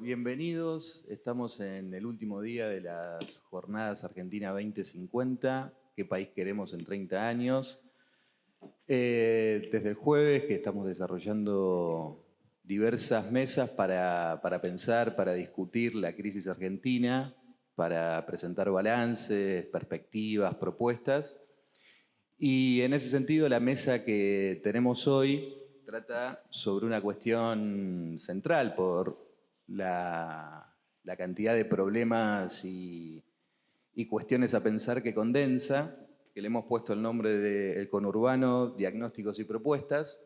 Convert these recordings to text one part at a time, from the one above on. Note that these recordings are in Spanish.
Bienvenidos, estamos en el último día de las Jornadas Argentina 2050, ¿qué país queremos en 30 años? Desde el jueves que estamos desarrollando diversas mesas para pensar, para discutir la crisis argentina, para presentar balances, perspectivas, propuestas. Y en ese sentido, la mesa que tenemos hoy trata sobre una cuestión central por la cantidad de problemas y cuestiones a pensar que condensa, que le hemos puesto el nombre de El Conurbano, Diagnósticos y Propuestas.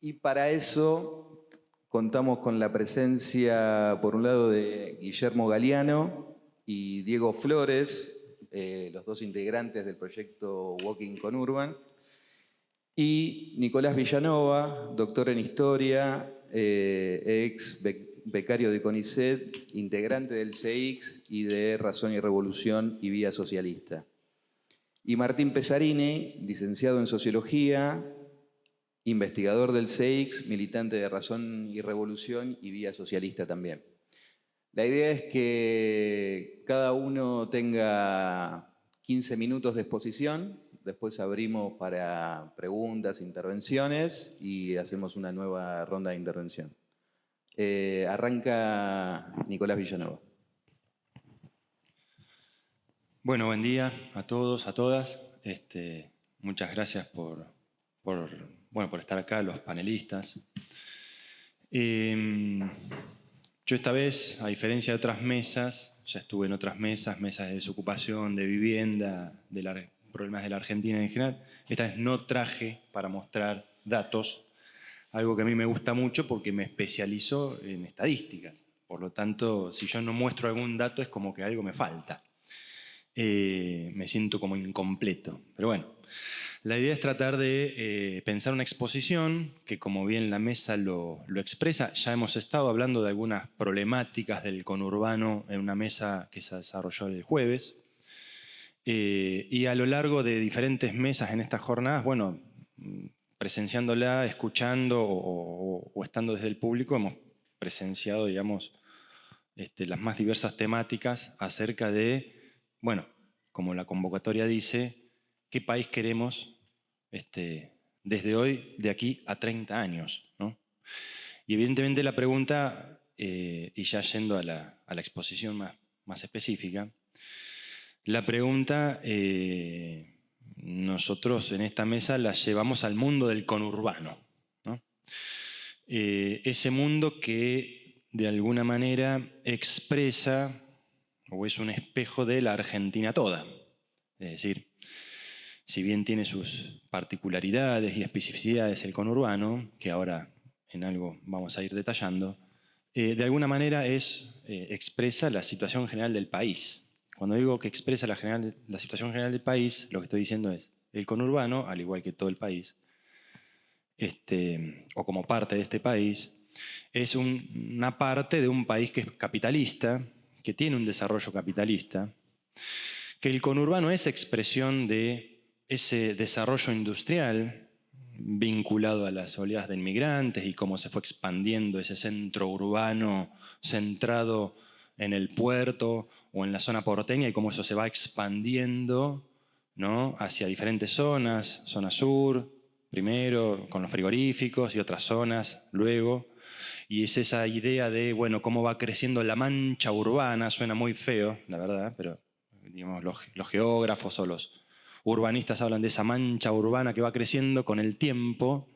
Y para eso contamos con la presencia, por un lado, de Guillermo Galiano y Diego Flores, los dos integrantes del proyecto Walking Conurban, y Nicolás Villanova, doctor en Historia, ex becario de CONICET, integrante del CEIX y de Razón y Revolución y Vía Socialista. Y Martín Pesarini, licenciado en Sociología, investigador del CEIX, militante de Razón y Revolución y Vía Socialista también. La idea es que cada uno tenga 15 minutos de exposición, después abrimos para preguntas, intervenciones y hacemos una nueva ronda de intervención. Arranca Nicolás Villanova. Bueno, buen día a todos, a todas. Muchas gracias por estar acá, los panelistas. Yo esta vez, a diferencia de otras mesas, ya estuve en otras mesas de desocupación, de vivienda, de problemas de la Argentina en general. Esta vez no traje para mostrar datos, algo que a mí me gusta mucho porque me especializo en estadísticas. Por lo tanto, si yo no muestro algún dato es como que algo me falta. Me siento como incompleto. Pero bueno, la idea es tratar de pensar una exposición que, como bien la mesa lo expresa, ya hemos estado hablando de algunas problemáticas del conurbano en una mesa que se desarrolló el jueves. Y a lo largo de diferentes mesas en estas jornadas, bueno, presenciándola, escuchando o estando desde el público, hemos presenciado, digamos, las más diversas temáticas acerca de, bueno, como la convocatoria dice, ¿qué país queremos desde hoy, de aquí a 30 años? ¿No? Y evidentemente la pregunta, y ya yendo a la exposición más específica, la pregunta nosotros en esta mesa la llevamos al mundo del conurbano, ¿no? Ese mundo que de alguna manera expresa o es un espejo de la Argentina toda. Es decir, si bien tiene sus particularidades y especificidades el conurbano, que ahora en algo vamos a ir detallando, de alguna manera expresa la situación general del país. Cuando digo que expresa la situación general del país, lo que estoy diciendo es el conurbano, al igual que todo el país, o como parte de este país, es una parte de un país que es capitalista, que tiene un desarrollo capitalista, que el conurbano es expresión de ese desarrollo industrial vinculado a las oleadas de inmigrantes y cómo se fue expandiendo ese centro urbano centrado en el puerto o en la zona porteña y cómo eso se va expandiendo, ¿no?, hacia diferentes zonas, zona sur, primero con los frigoríficos y otras zonas luego. Y es esa idea de, bueno, cómo va creciendo la mancha urbana, suena muy feo, la verdad, pero digamos, los geógrafos o los urbanistas hablan de esa mancha urbana que va creciendo con el tiempo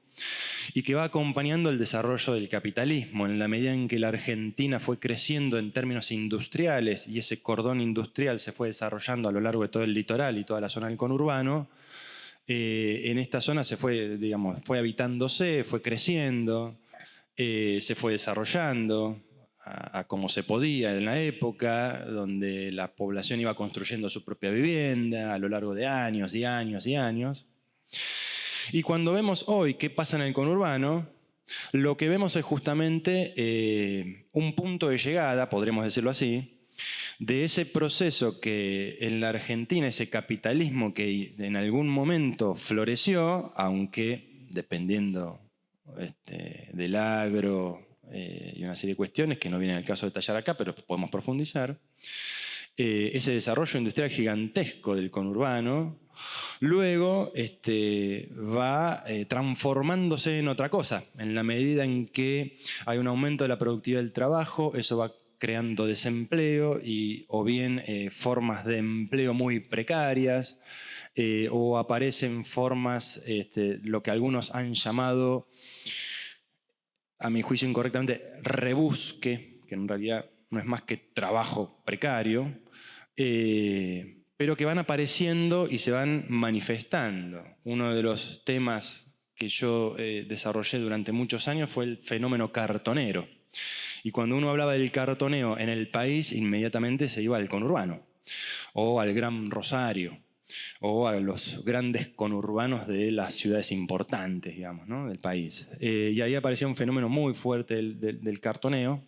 y que va acompañando el desarrollo del capitalismo en la medida en que la Argentina fue creciendo en términos industriales y ese cordón industrial se fue desarrollando a lo largo de todo el litoral y toda la zona del conurbano. En esta zona se fue, digamos, fue habitándose, fue creciendo, se fue desarrollando a como se podía en la época, donde la población iba construyendo su propia vivienda a lo largo de años y años y años. Y cuando vemos hoy qué pasa en el conurbano, lo que vemos es justamente un punto de llegada, podremos decirlo así, de ese proceso que en la Argentina, ese capitalismo que en algún momento floreció, aunque dependiendo del agro, y una serie de cuestiones que no vienen al caso de detallar acá, pero podemos profundizar. Ese desarrollo industrial gigantesco del conurbano, luego va transformándose en otra cosa. En la medida en que hay un aumento de la productividad del trabajo, eso va creando desempleo o bien formas de empleo muy precarias, o aparecen formas, lo que algunos han llamado, a mi juicio incorrectamente, rebusque, que en realidad no es más que trabajo precario, pero que van apareciendo y se van manifestando. Uno de los temas que yo desarrollé durante muchos años fue el fenómeno cartonero. Y cuando uno hablaba del cartoneo en el país, inmediatamente se iba al conurbano, o al Gran Rosario, o a los grandes conurbanos de las ciudades importantes, digamos, ¿no?, del país. Y ahí aparecía un fenómeno muy fuerte del cartoneo,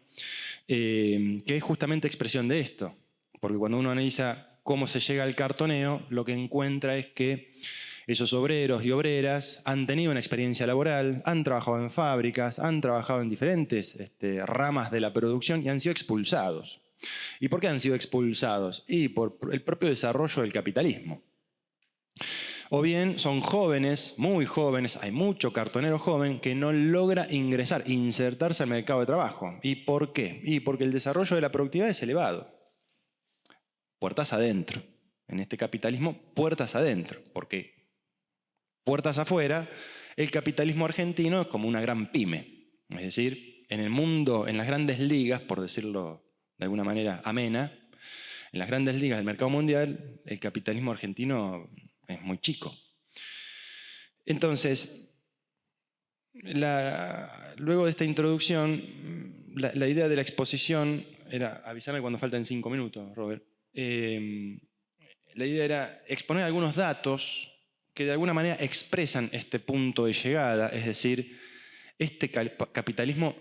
que es justamente expresión de esto. Porque cuando uno analiza cómo se llega al cartoneo, lo que encuentra es que esos obreros y obreras han tenido una experiencia laboral, han trabajado en fábricas, han trabajado en diferentes ramas de la producción y han sido expulsados. ¿Y por qué han sido expulsados? Y por el propio desarrollo del capitalismo. O bien son jóvenes, muy jóvenes, hay mucho cartonero joven que no logra ingresar, insertarse al mercado de trabajo. ¿Y por qué? Y porque el desarrollo de la productividad es elevado. Puertas adentro. En este capitalismo, puertas adentro. ¿Por qué? Puertas afuera, el capitalismo argentino es como una gran pyme. Es decir, en el mundo, en las grandes ligas, por decirlo de alguna manera amena, en las grandes ligas del mercado mundial, el capitalismo argentino es muy chico. Entonces, luego de esta introducción, la idea de la exposición era, avísame cuando faltan 5 minutos, Robert. La idea era exponer algunos datos que de alguna manera expresan este punto de llegada, es decir, este capitalismo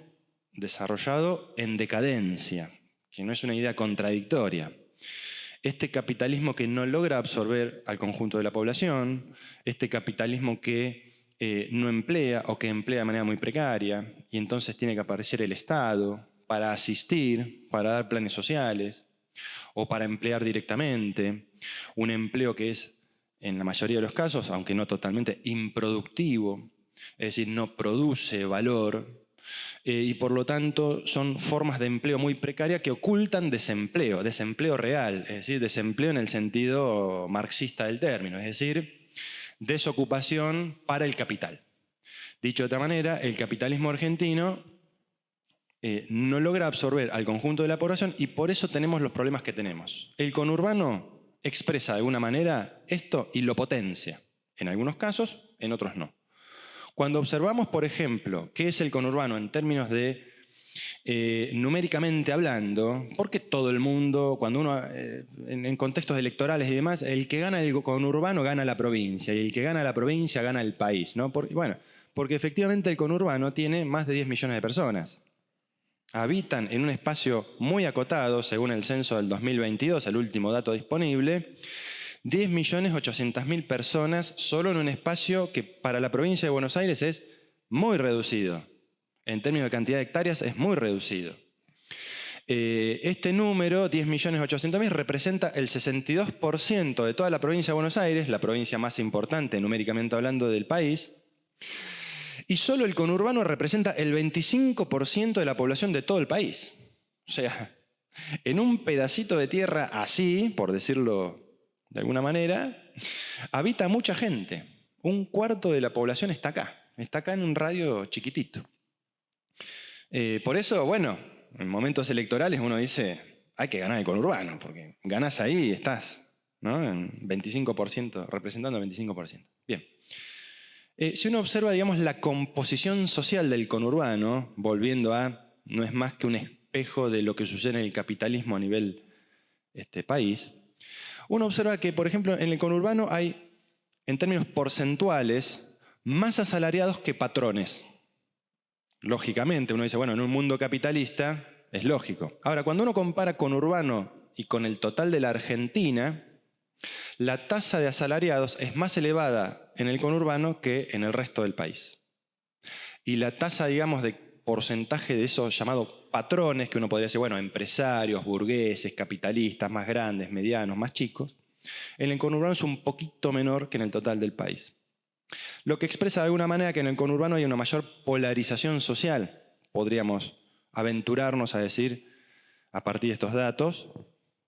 desarrollado en decadencia, que no es una idea contradictoria. Este capitalismo que no logra absorber al conjunto de la población, este capitalismo que no emplea o que emplea de manera muy precaria, y entonces tiene que aparecer el Estado para asistir, para dar planes sociales, o para emplear directamente, un empleo que es, en la mayoría de los casos, aunque no totalmente, improductivo, es decir, no produce valor, y por lo tanto son formas de empleo muy precaria que ocultan desempleo, desempleo real, es decir, desempleo en el sentido marxista del término, es decir, desocupación para el capital. Dicho de otra manera, el capitalismo argentino no logra absorber al conjunto de la población y por eso tenemos los problemas que tenemos. El conurbano expresa de alguna manera esto y lo potencia. En algunos casos, en otros no. Cuando observamos, por ejemplo, qué es el conurbano en términos de numéricamente hablando, porque todo el mundo, cuando uno, en contextos electorales y demás, el que gana el conurbano gana la provincia y el que gana la provincia gana el país, ¿no? Porque efectivamente el conurbano tiene más de 10 millones de personas. Habitan en un espacio muy acotado, según el censo del 2022, el último dato disponible, 10.800.000 personas solo en un espacio que para la provincia de Buenos Aires es muy reducido. En términos de cantidad de hectáreas es muy reducido. Este número, 10.800.000, representa el 62% de toda la provincia de Buenos Aires, la provincia más importante numéricamente hablando del país, y solo el conurbano representa el 25% de la población de todo el país. O sea, en un pedacito de tierra así, por decirlo de alguna manera, habita mucha gente. Un cuarto de la población está acá en un radio chiquitito. Por eso, bueno, en momentos electorales uno dice, hay que ganar el conurbano, porque ganás ahí y estás, ¿no?, en 25%, representando el 25%. Bien. Si uno observa, digamos, la composición social del conurbano, volviendo a, no es más que un espejo de lo que sucede en el capitalismo a nivel país, uno observa que, por ejemplo, en el conurbano hay, en términos porcentuales, más asalariados que patrones. Lógicamente, uno dice, bueno, en un mundo capitalista es lógico. Ahora, cuando uno compara conurbano y con el total de la Argentina, la tasa de asalariados es más elevada en el conurbano que en el resto del país. Y la tasa, digamos, porcentaje de esos llamados patrones, que uno podría decir, bueno, empresarios, burgueses, capitalistas, más grandes, medianos, más chicos, en el conurbano es un poquito menor que en el total del país. Lo que expresa de alguna manera que en el conurbano hay una mayor polarización social. Podríamos aventurarnos a decir, a partir de estos datos,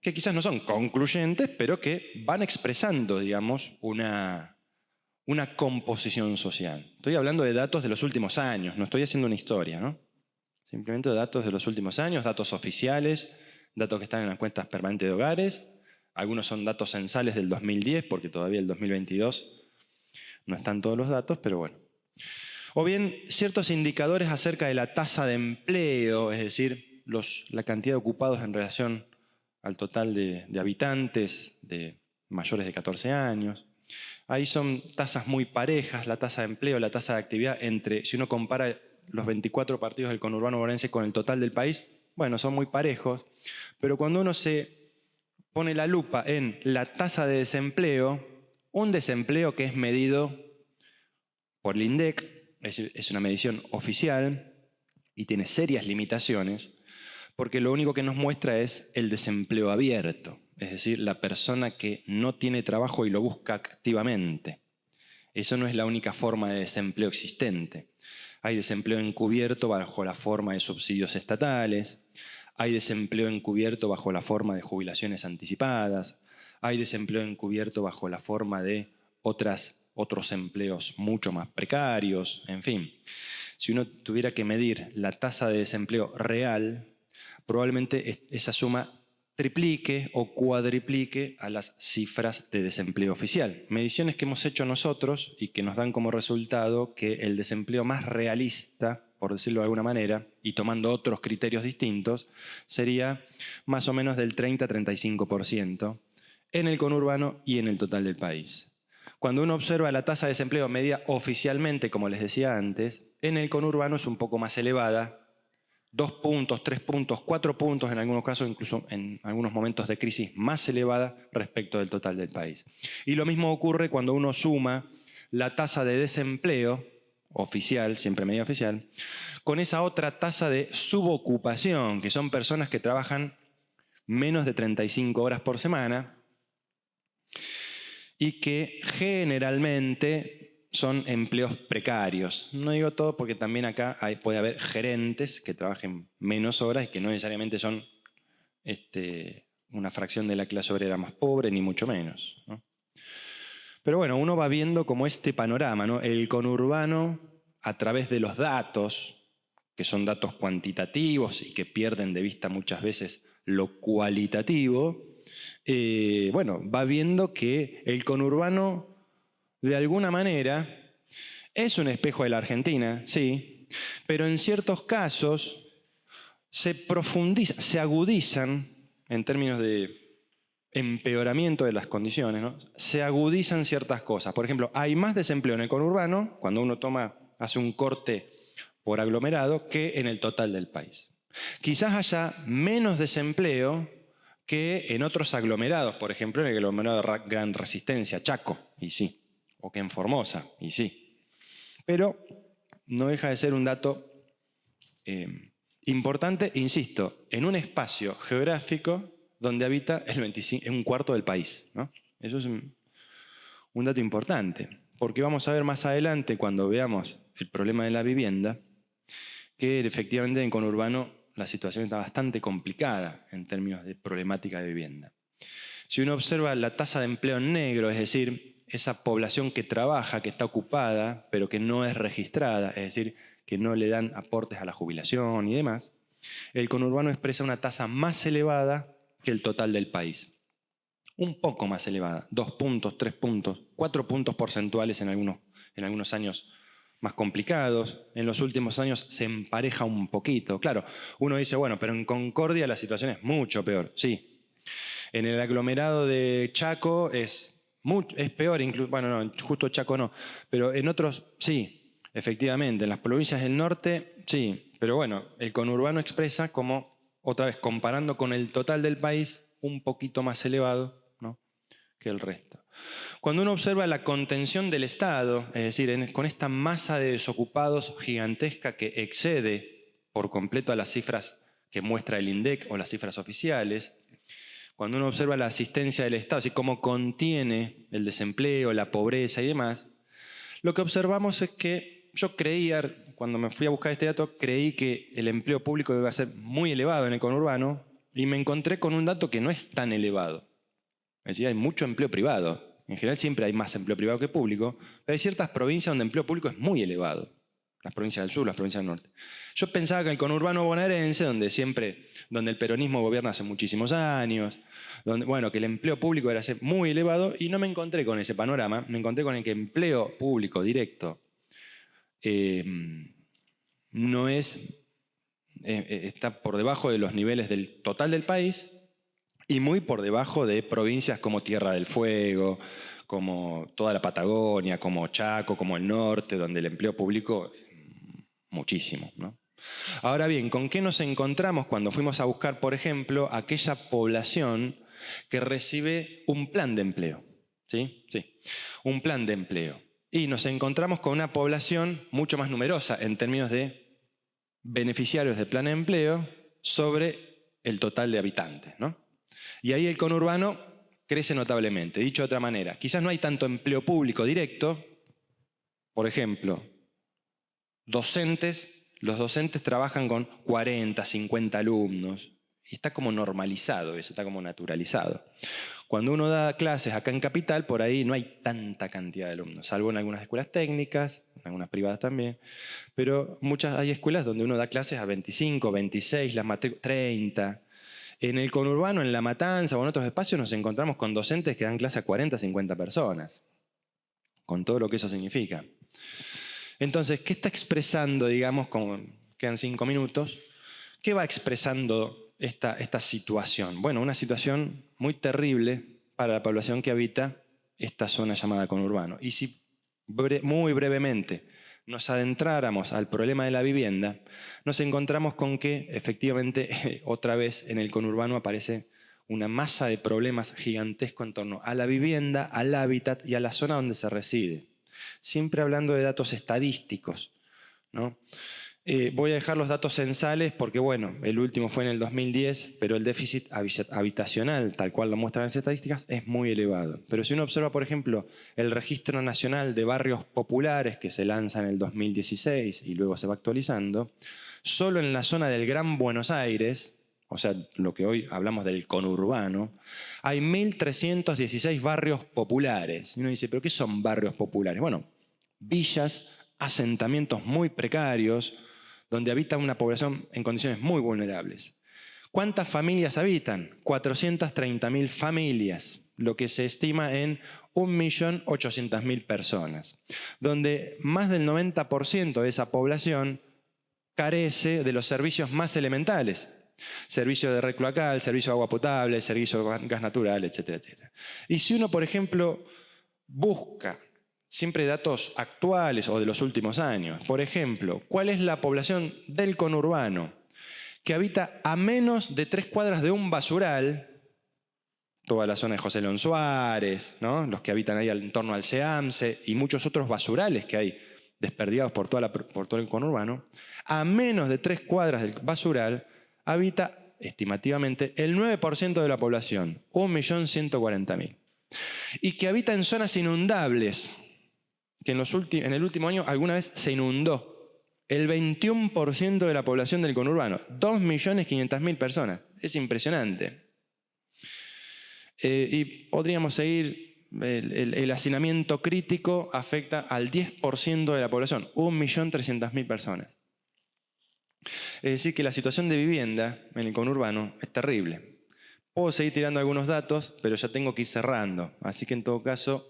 que quizás no son concluyentes, pero que van expresando, digamos, una composición social. Estoy hablando de datos de los últimos años, no estoy haciendo una historia, ¿no? Simplemente datos de los últimos años, datos oficiales, datos que están en las cuentas permanentes de hogares. Algunos son datos censales del 2010, porque todavía el 2022 no están todos los datos, pero bueno. O bien ciertos indicadores acerca de la tasa de empleo, es decir, la cantidad de ocupados en relación al total de habitantes de mayores de 14 años. Ahí son tasas muy parejas, la tasa de empleo, la tasa de actividad entre, si uno compara los 24 partidos del conurbano bonaerense con el total del país, bueno, son muy parejos, pero cuando uno se pone la lupa en la tasa de desempleo, un desempleo que es medido por el INDEC, es una medición oficial y tiene serias limitaciones, porque lo único que nos muestra es el desempleo abierto, es decir, la persona que no tiene trabajo y lo busca activamente. Eso no es la única forma de desempleo existente. Hay desempleo encubierto bajo la forma de subsidios estatales, hay desempleo encubierto bajo la forma de jubilaciones anticipadas, hay desempleo encubierto bajo la forma de otros empleos mucho más precarios, en fin. Si uno tuviera que medir la tasa de desempleo real, probablemente esa suma triplique o cuadriplique a las cifras de desempleo oficial. Mediciones que hemos hecho nosotros y que nos dan como resultado que el desempleo más realista, por decirlo de alguna manera, y tomando otros criterios distintos, sería más o menos del 30-35% en el conurbano y en el total del país. Cuando uno observa la tasa de desempleo medida oficialmente, como les decía antes, en el conurbano es un poco más elevada, 2 puntos, 3 puntos, 4 puntos, en algunos casos, incluso en algunos momentos de crisis más elevada respecto del total del país. Y lo mismo ocurre cuando uno suma la tasa de desempleo oficial, siempre medida oficial, con esa otra tasa de subocupación, que son personas que trabajan menos de 35 horas por semana y que generalmente son empleos precarios. No digo todo porque también acá puede haber gerentes que trabajen menos horas y que no necesariamente son una fracción de la clase obrera más pobre, ni mucho menos, ¿no? Pero bueno, uno va viendo como este panorama, ¿no? El conurbano, a través de los datos, que son datos cuantitativos y que pierden de vista muchas veces lo cualitativo, bueno, va viendo que el conurbano, de alguna manera, es un espejo de la Argentina, sí, pero en ciertos casos se profundizan, se agudizan, en términos de empeoramiento de las condiciones, ¿no? Se agudizan ciertas cosas. Por ejemplo, hay más desempleo en el conurbano, cuando uno hace un corte por aglomerado, que en el total del país. Quizás haya menos desempleo que en otros aglomerados, por ejemplo, en el aglomerado de Gran Resistencia, Chaco, y sí, o que en Formosa, y sí. Pero no deja de ser un dato importante, insisto, en un espacio geográfico donde habita un cuarto del país, ¿no? Eso es un dato importante, porque vamos a ver más adelante, cuando veamos el problema de la vivienda, que efectivamente en conurbano la situación está bastante complicada en términos de problemática de vivienda. Si uno observa la tasa de empleo en negro, es decir, esa población que trabaja, que está ocupada, pero que no es registrada, es decir, que no le dan aportes a la jubilación y demás, el conurbano expresa una tasa más elevada que el total del país. Un poco más elevada, 2 puntos, 3 puntos, 4 puntos porcentuales en algunos años más complicados. En los últimos años se empareja un poquito. Claro, uno dice, bueno, pero en Concordia la situación es mucho peor. Sí. En el aglomerado de Chaco es peor, bueno, no, justo Chaco no, pero en otros sí, efectivamente. En las provincias del norte, sí. Pero bueno, el conurbano expresa como, otra vez, comparando con el total del país, un poquito más elevado, ¿no?, que el resto. Cuando uno observa la contención del Estado, es decir, con esta masa de desocupados gigantesca que excede por completo a las cifras que muestra el INDEC o las cifras oficiales. Cuando uno observa la asistencia del Estado, así como contiene el desempleo, la pobreza y demás, lo que observamos es que yo creía, cuando me fui a buscar este dato, creí que el empleo público iba a ser muy elevado en el conurbano y me encontré con un dato que no es tan elevado. Es decir, hay mucho empleo privado. En general siempre hay más empleo privado que público, pero hay ciertas provincias donde el empleo público es muy elevado. Las provincias del sur, las provincias del norte. Yo pensaba que el conurbano bonaerense, donde el peronismo gobierna hace muchísimos años, que el empleo público era muy elevado, y no me encontré con ese panorama. Me encontré con el que empleo público directo está por debajo de los niveles del total del país y muy por debajo de provincias como Tierra del Fuego, como toda la Patagonia, como Chaco, como el norte, donde el empleo público muchísimo, ¿no? Ahora bien, ¿con qué nos encontramos cuando fuimos a buscar, por ejemplo, aquella población que recibe un plan de empleo? ¿Sí? Sí, un plan de empleo. Y nos encontramos con una población mucho más numerosa en términos de beneficiarios del plan de empleo sobre el total de habitantes, ¿no? Y ahí el conurbano crece notablemente. Dicho de otra manera, quizás no hay tanto empleo público directo. Por ejemplo, los docentes trabajan con 40, 50 alumnos. Y está como normalizado eso, está como naturalizado. Cuando uno da clases acá en Capital, por ahí no hay tanta cantidad de alumnos, salvo en algunas escuelas técnicas, en algunas privadas también. Pero hay escuelas donde uno da clases a 25, 26, las matrículas 30. En el conurbano, en La Matanza o en otros espacios nos encontramos con docentes que dan clase a 40, 50 personas, con todo lo que eso significa. Entonces, ¿qué está expresando, digamos, quedan 5 minutos, qué va expresando esta situación? Bueno, una situación muy terrible para la población que habita esta zona llamada conurbano. Y si muy brevemente nos adentráramos al problema de la vivienda, nos encontramos con que efectivamente otra vez en el conurbano aparece una masa de problemas gigantesco en torno a la vivienda, al hábitat y a la zona donde se reside. Siempre hablando de datos estadísticos, ¿no? Voy a dejar los datos censales porque, bueno, el último fue en el 2010, pero el déficit habitacional, tal cual lo muestran las estadísticas, es muy elevado. Pero si uno observa, por ejemplo, el Registro Nacional de Barrios Populares, que se lanza en el 2016 y luego se va actualizando, solo en la zona del Gran Buenos Aires, o sea, lo que hoy hablamos del conurbano, hay 1.316 barrios populares. Y uno dice, ¿pero qué son barrios populares? Bueno, villas, asentamientos muy precarios, donde habita una población en condiciones muy vulnerables. ¿Cuántas familias habitan? 430.000 familias, lo que se estima en 1.800.000 personas, donde más del 90% de esa población carece de los servicios más elementales. Servicio de red cloacal, servicio de agua potable, servicio de gas natural, etcétera, etcétera. Y si uno, por ejemplo, busca siempre datos actuales o de los últimos años. Por ejemplo, ¿cuál es la población del conurbano que habita a menos de 3 cuadras de un basural? Toda la zona de José León Suárez, ¿no? Los que habitan ahí en torno al SEAMSE y muchos otros basurales que hay desperdigados por todo el conurbano. A menos de 3 cuadras del basural habita estimativamente el 9% de la población, 1.140.000. Y que habita en zonas inundables, que en el último año alguna vez se inundó. El 21% de la población del conurbano, 2.500.000 personas. Es impresionante. Y podríamos seguir, el hacinamiento crítico afecta al 10% de la población, 1.300.000 personas. Es decir, que la situación de vivienda en el conurbano es terrible. Puedo seguir tirando algunos datos, pero ya tengo que ir cerrando. Así que en todo caso,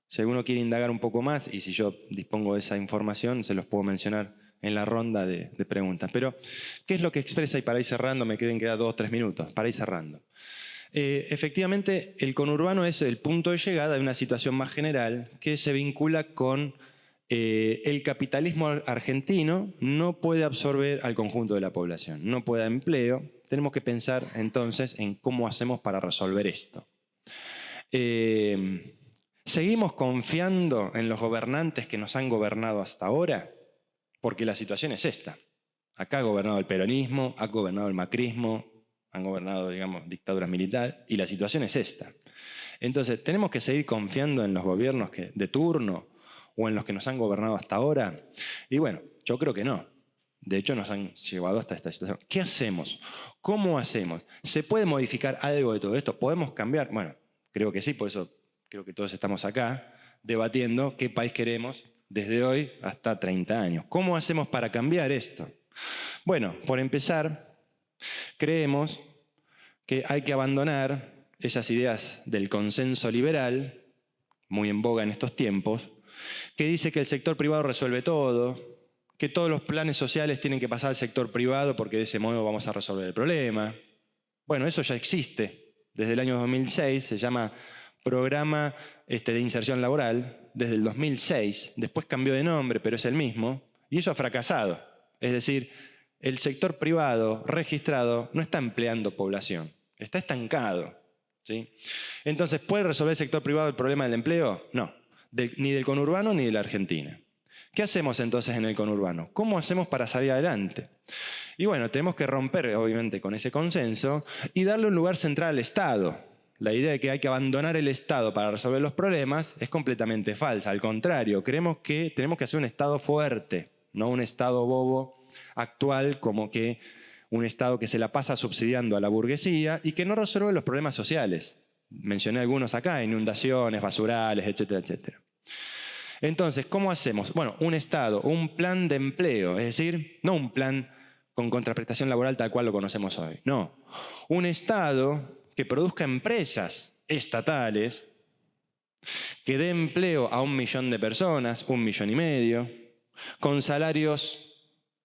si alguno quiere indagar un poco más, y si yo dispongo de esa información, se los puedo mencionar en la ronda de preguntas. Pero, ¿qué es lo que expresa? Y para ir cerrando, me quedan 2 o 3 minutos, para ir cerrando. Efectivamente, el conurbano es el punto de llegada de una situación más general que se vincula con el capitalismo argentino no puede absorber al conjunto de la población, no puede dar empleo. Tenemos que pensar entonces en cómo hacemos para resolver esto. ¿Seguimos confiando en los gobernantes que nos han gobernado hasta ahora? Porque la situación es esta. Acá ha gobernado el peronismo, ha gobernado el macrismo, han gobernado, digamos, dictaduras militares, y la situación es esta. Entonces, ¿tenemos que seguir confiando en los gobiernos de turno o en los que nos han gobernado hasta ahora? Y bueno, yo creo que no. De hecho, nos han llevado hasta esta situación. ¿Qué hacemos? ¿Cómo hacemos? ¿Se puede modificar algo de todo esto? ¿Podemos cambiar? Bueno, creo que sí, por eso creo que todos estamos acá debatiendo qué país queremos desde hoy hasta 30 años. ¿Cómo hacemos para cambiar esto? Bueno, por empezar, creemos que hay que abandonar esas ideas del consenso liberal, muy en boga en estos tiempos, que dice que el sector privado resuelve todo, que todos los planes sociales tienen que pasar al sector privado porque de ese modo vamos a resolver el problema. Bueno, eso ya existe. Desde el año 2006 se llama Programa de Inserción Laboral, desde el 2006. Después cambió de nombre, pero es el mismo. Y eso ha fracasado. Es decir, el sector privado registrado no está empleando población, está estancado. ¿Sí? Entonces, ¿puede resolver el sector privado el problema del empleo? No, ni del conurbano ni de la Argentina. ¿Qué hacemos entonces en el conurbano? ¿Cómo hacemos para salir adelante? Y bueno, tenemos que romper, obviamente, con ese consenso y darle un lugar central al Estado. La idea de que hay que abandonar el Estado para resolver los problemas es completamente falsa. Al contrario, creemos que tenemos que hacer un Estado fuerte, no un Estado bobo actual como que un Estado que se la pasa subsidiando a la burguesía y que no resuelve los problemas sociales. Mencioné algunos acá, inundaciones, basurales, etcétera, etcétera. Entonces, ¿cómo hacemos? Bueno, un Estado, un plan de empleo, es decir, no un plan con contraprestación laboral tal cual lo conocemos hoy. No, un Estado que produzca empresas estatales, que dé empleo a 1 millón de personas, 1,5 millones, con salarios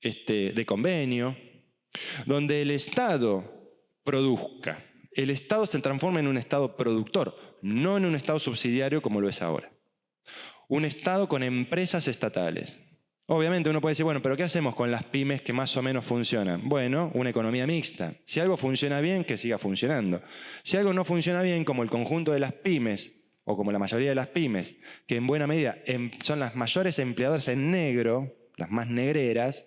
de convenio, donde el Estado produzca. El Estado se transforma en un Estado productor, no en un Estado subsidiario como lo es ahora. Un Estado con empresas estatales. Obviamente uno puede decir, bueno, pero ¿qué hacemos con las pymes que más o menos funcionan? Bueno, una economía mixta. Si algo funciona bien, que siga funcionando. Si algo no funciona bien, como el conjunto de las pymes, o como la mayoría de las pymes, que en buena medida son las mayores empleadoras en negro, las más negreras,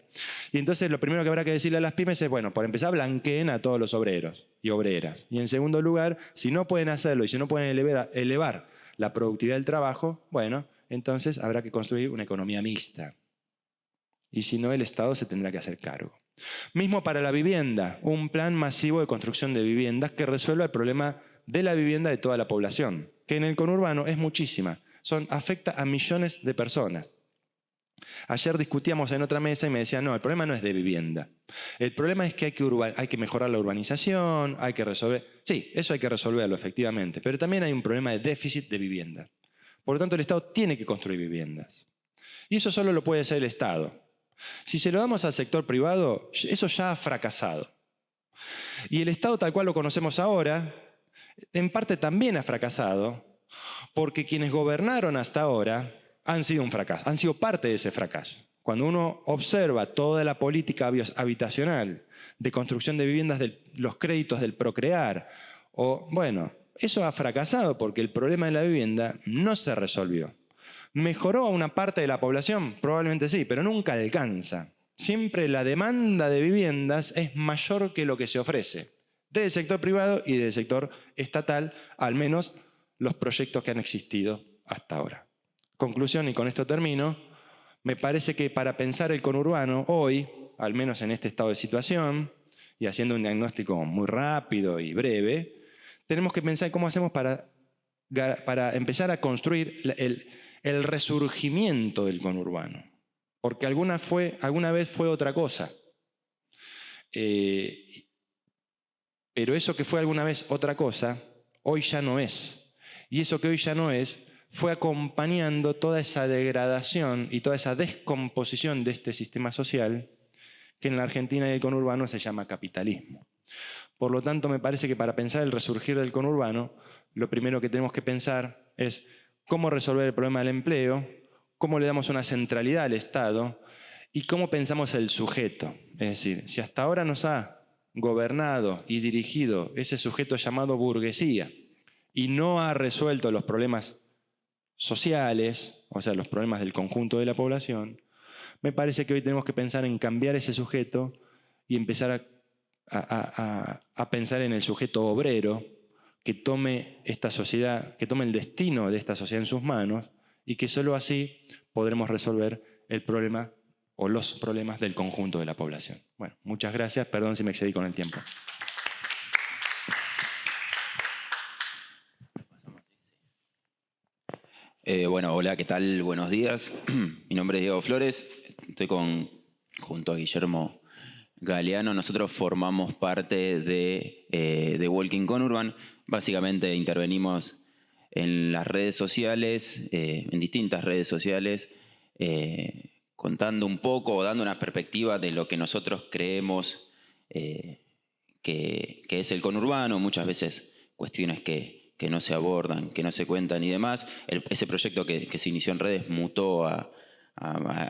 y entonces lo primero que habrá que decirle a las pymes es, bueno, por empezar, blanqueen a todos los obreros y obreras. Y en segundo lugar, si no pueden hacerlo y si no pueden elevar la productividad del trabajo, bueno, entonces habrá que construir una economía mixta. Y si no, el Estado se tendrá que hacer cargo. Mismo para la vivienda, un plan masivo de construcción de viviendas que resuelva el problema de la vivienda de toda la población, que en el conurbano es muchísima, afecta a millones de personas. Ayer discutíamos en otra mesa y me decían, no, el problema no es de vivienda. El problema es que hay que mejorar la urbanización, hay que resolver... Sí, eso hay que resolverlo, efectivamente, pero también hay un problema de déficit de vivienda. Por lo tanto, el Estado tiene que construir viviendas. Y eso solo lo puede hacer el Estado. Si se lo damos al sector privado, eso ya ha fracasado. Y el Estado tal cual lo conocemos ahora, en parte también ha fracasado, porque quienes gobernaron hasta ahora han sido un fracaso, han sido parte de ese fracaso. Cuando uno observa toda la política habitacional de construcción de viviendas, de los créditos del Procrear, bueno, eso ha fracasado porque el problema de la vivienda no se resolvió. ¿Mejoró a una parte de la población? Probablemente sí, pero nunca alcanza. Siempre la demanda de viviendas es mayor que lo que se ofrece, del sector privado y del sector estatal, al menos los proyectos que han existido hasta ahora. Conclusión, y con esto termino, me parece que para pensar el conurbano hoy, al menos en este estado de situación, y haciendo un diagnóstico muy rápido y breve, tenemos que pensar cómo hacemos para empezar a construir el resurgimiento del conurbano. Porque alguna vez fue otra cosa. Pero eso que fue alguna vez otra cosa, hoy ya no es. Y eso que hoy ya no es, fue acompañando toda esa degradación y toda esa descomposición de este sistema social que en la Argentina y el conurbano se llama capitalismo. Por lo tanto, me parece que para pensar el resurgir del conurbano, lo primero que tenemos que pensar es cómo resolver el problema del empleo, cómo le damos una centralidad al Estado y cómo pensamos el sujeto. Es decir, si hasta ahora nos ha gobernado y dirigido ese sujeto llamado burguesía y no ha resuelto los problemas sociales, o sea, los problemas del conjunto de la población, Me parece que hoy tenemos que pensar en cambiar ese sujeto y empezar a pensar en el sujeto obrero que tome esta sociedad, que tome el destino de esta sociedad en sus manos y que solo así podremos resolver el problema o los problemas del conjunto de la población. Bueno, muchas gracias. Perdón si me excedí con el tiempo. Bueno, hola, ¿qué tal? Buenos días. Mi nombre es Diego Flores. Estoy junto a Guillermo Galeano. Nosotros formamos parte de Walking Conurban. Básicamente intervenimos en las redes sociales, en distintas redes sociales, contando un poco o dando una perspectiva de lo que nosotros creemos que es el conurbano, muchas veces cuestiones que no se abordan, que no se cuentan y demás. Ese proyecto que se inició en redes mutó a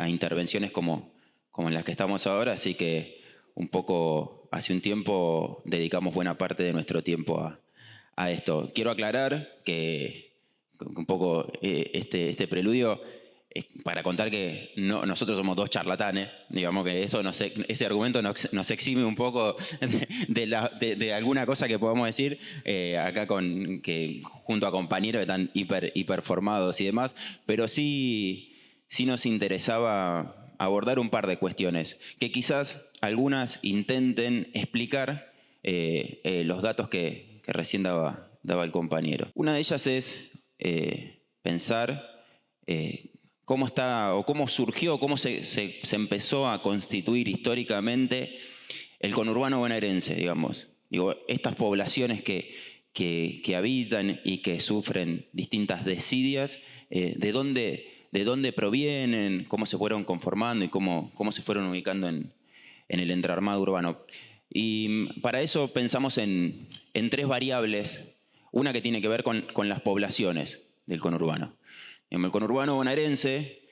intervenciones como en las que estamos ahora, así que un poco hace un tiempo dedicamos buena parte de nuestro tiempo a esto. Quiero aclarar que un poco este preludio es para contar que nosotros somos dos charlatanes, digamos que ese argumento nos exime un poco de alguna cosa que podamos decir acá junto a compañeros que están hiper formados y demás, pero sí nos interesaba abordar un par de cuestiones que quizás algunas intenten explicar los datos que recién daba el compañero. Una de ellas es pensar cómo está o cómo surgió, cómo se empezó a constituir históricamente el conurbano bonaerense, digamos. Digo, estas poblaciones que habitan y que sufren distintas desidias, ¿de dónde provienen? ¿Cómo se fueron conformando y cómo se fueron ubicando en el entramado urbano? Y para eso pensamos en tres variables. Una que tiene que ver con las poblaciones del conurbano. El conurbano bonaerense,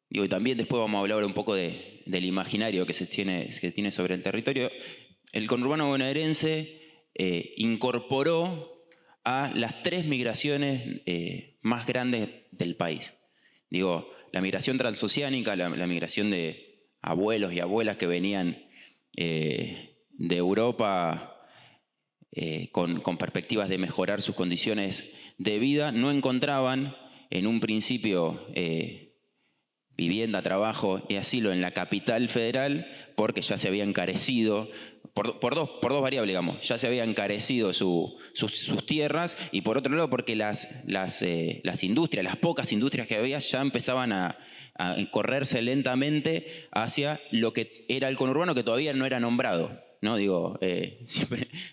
y también después vamos a hablar un poco del imaginario que se tiene sobre el territorio. El conurbano bonaerense incorporó a las tres migraciones más grandes del país. Digo, la migración transoceánica, la migración de abuelos y abuelas que venían de Europa con perspectivas de mejorar sus condiciones de vida, no encontraban en un principio vivienda, trabajo y asilo en la capital federal porque ya se había encarecido, por dos variables, digamos, ya se había encarecido sus tierras y por otro lado porque las industrias, las pocas industrias que había ya empezaban a correrse lentamente hacia lo que era el conurbano que todavía no era nombrado, ¿no? Digo,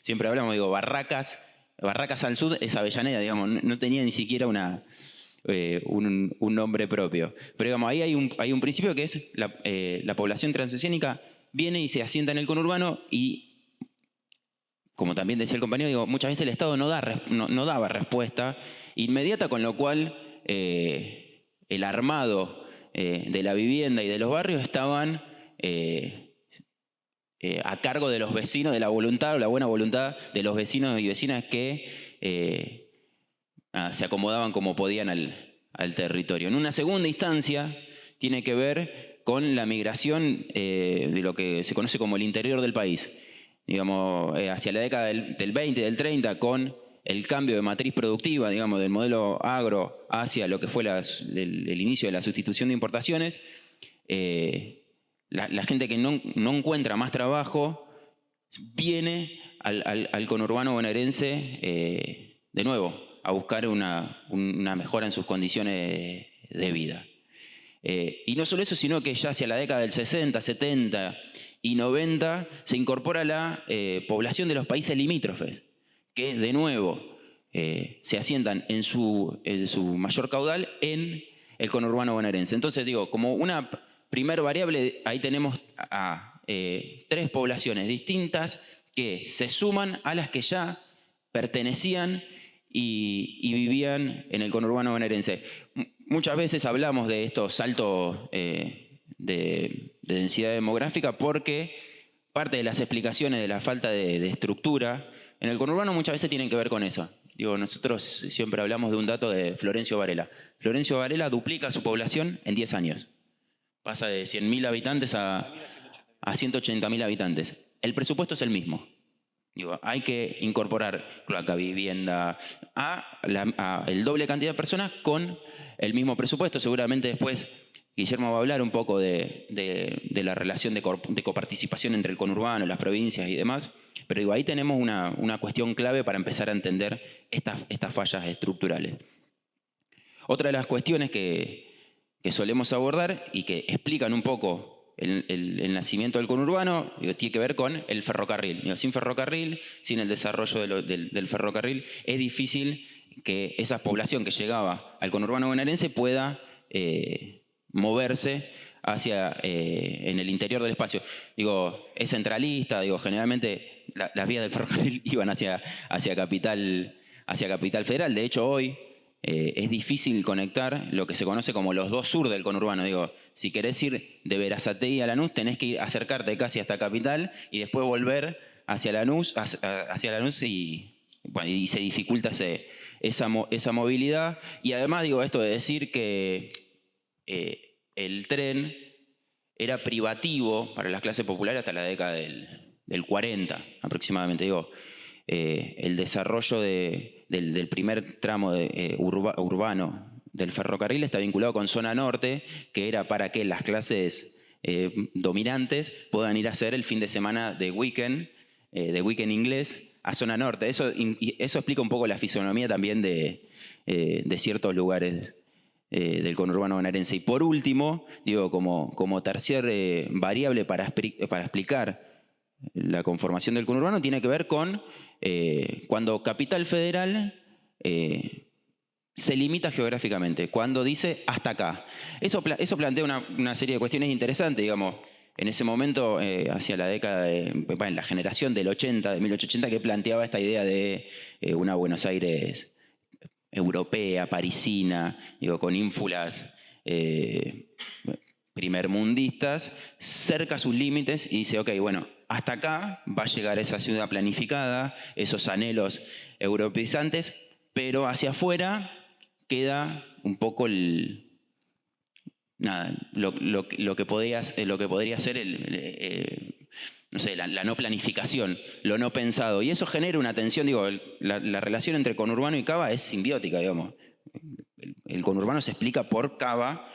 siempre hablamos, digo, Barracas al sur es Avellaneda, digamos, no tenía ni siquiera un nombre propio. Pero digamos, ahí hay un principio que es la población transoceánica viene y se asienta en el conurbano y, como también decía el compañero, digo, muchas veces el Estado no daba respuesta inmediata, con lo cual el armado de la vivienda y de los barrios estaban a cargo de los vecinos, de la voluntad o la buena voluntad de los vecinos y vecinas que se acomodaban como podían al territorio. En una segunda instancia tiene que ver con la migración de lo que se conoce como el interior del país. Digamos, hacia la década del 20, del 30, con el cambio de matriz productiva, digamos, del modelo agro hacia lo que fue el inicio de la sustitución de importaciones, la gente que no encuentra más trabajo viene al conurbano bonaerense de nuevo a buscar una mejora en sus condiciones de vida. Y no solo eso, sino que ya hacia la década del 60, 70 y 90 se incorpora la población de los países limítrofes, que de nuevo se asientan en su mayor caudal en el conurbano bonaerense. Entonces digo, como una primer variable, ahí tenemos a tres poblaciones distintas que se suman a las que ya pertenecían y vivían en el conurbano bonaerense. Muchas veces hablamos de estos saltos de densidad demográfica porque parte de las explicaciones de la falta de estructura en el conurbano muchas veces tienen que ver con eso. Digo, nosotros siempre hablamos de un dato de Florencio Varela. Florencio Varela duplica su población en 10 años. Pasa de 100.000 habitantes a 180.000 habitantes. El presupuesto es el mismo. Digo, hay que incorporar cloaca, vivienda, a el doble cantidad de personas con el mismo presupuesto. Seguramente después Guillermo va a hablar un poco de la relación de coparticipación entre el conurbano, las provincias y demás. Pero digo, ahí tenemos una cuestión clave para empezar a entender estas fallas estructurales. Otra de las cuestiones que solemos abordar y que explican un poco el nacimiento del conurbano, tiene que ver con el ferrocarril. Sin ferrocarril, sin el desarrollo del ferrocarril, es difícil que esa población que llegaba al conurbano bonaerense pueda moverse hacia en el interior del espacio. Es centralista, generalmente las vías del ferrocarril iban hacia Capital Federal. De hecho, hoy es difícil conectar lo que se conoce como los dos sur del conurbano. Si querés ir de Berazategui a Lanús, tenés que acercarte casi hasta Capital y después volver hacia Lanús y se dificulta esa movilidad. Y además, esto de decir que el tren era privativo para las clases populares hasta la década del 40 aproximadamente. El desarrollo del primer tramo urbano del ferrocarril está vinculado con zona norte, que era para que las clases dominantes puedan ir a hacer el fin de semana de weekend inglés a zona norte. Eso explica un poco la fisonomía también de ciertos lugares del conurbano bonaerense. Y por último, como tercer variable para explicar la conformación del conurbano, tiene que ver con cuando Capital Federal se limita geográficamente, cuando dice hasta acá. Eso plantea una serie de cuestiones interesantes, en ese momento, hacia la década en la generación del 80, de 1880, que planteaba esta idea de una Buenos Aires europea, parisina, con ínfulas primermundistas, cerca sus límites y dice, ok, bueno, hasta acá va a llegar esa ciudad planificada, esos anhelos europeizantes, pero hacia afuera queda un poco lo que podría ser la no planificación, lo no pensado. Y eso genera una tensión, la relación entre conurbano y Cava es simbiótica, El conurbano se explica por Cava,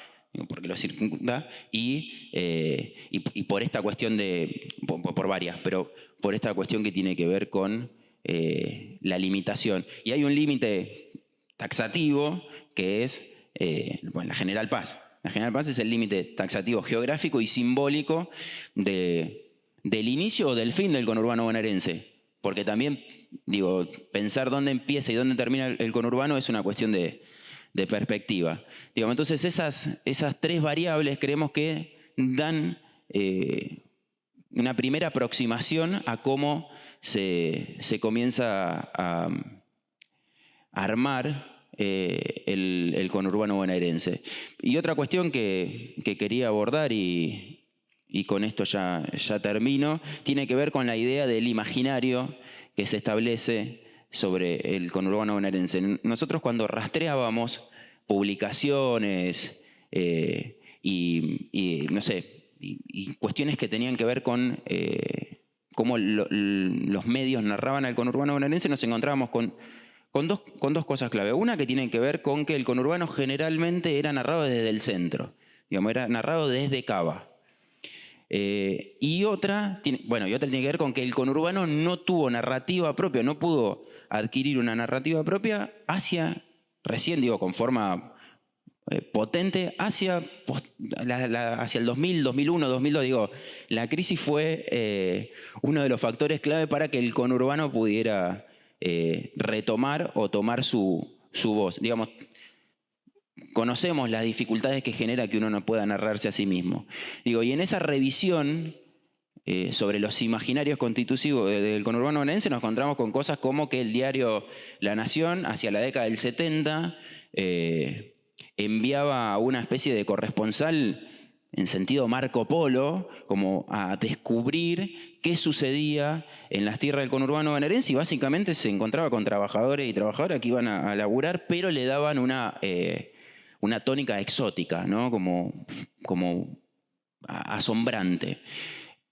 porque lo circunda, y por esta cuestión por varias, pero por esta cuestión que tiene que ver con la limitación. Y hay un límite taxativo que es la General Paz. La General Paz es el límite taxativo geográfico y simbólico del inicio o del fin del conurbano bonaerense. Porque también, pensar dónde empieza y dónde termina el conurbano es una cuestión de perspectiva. Entonces esas tres variables creemos que dan una primera aproximación a cómo se comienza a armar el conurbano bonaerense. Y otra cuestión que quería abordar y con esto ya termino, tiene que ver con la idea del imaginario que se establece sobre el conurbano bonaerense. Nosotros cuando rastreábamos publicaciones y cuestiones que tenían que ver con cómo los medios narraban al conurbano bonaerense, nos encontrábamos con dos cosas clave. Una que tiene que ver con que el conurbano generalmente era narrado desde el centro, era narrado desde Cava. Y otra tiene que ver con que el conurbano no tuvo narrativa propia, no pudo adquirir una narrativa propia recién, con forma potente, hacia el 2000, 2001, 2002. La crisis fue uno de los factores clave para que el conurbano pudiera retomar o tomar su voz. Conocemos las dificultades que genera que uno no pueda narrarse a sí mismo. Y en esa revisión sobre los imaginarios constitutivos del conurbano bonaerense nos encontramos con cosas como que el diario La Nación, hacia la década del 70, enviaba a una especie de corresponsal en sentido Marco Polo, como a descubrir qué sucedía en las tierras del conurbano bonaerense, y básicamente se encontraba con trabajadores y trabajadoras que iban a laburar, pero le daban una tónica exótica, ¿no? como asombrante.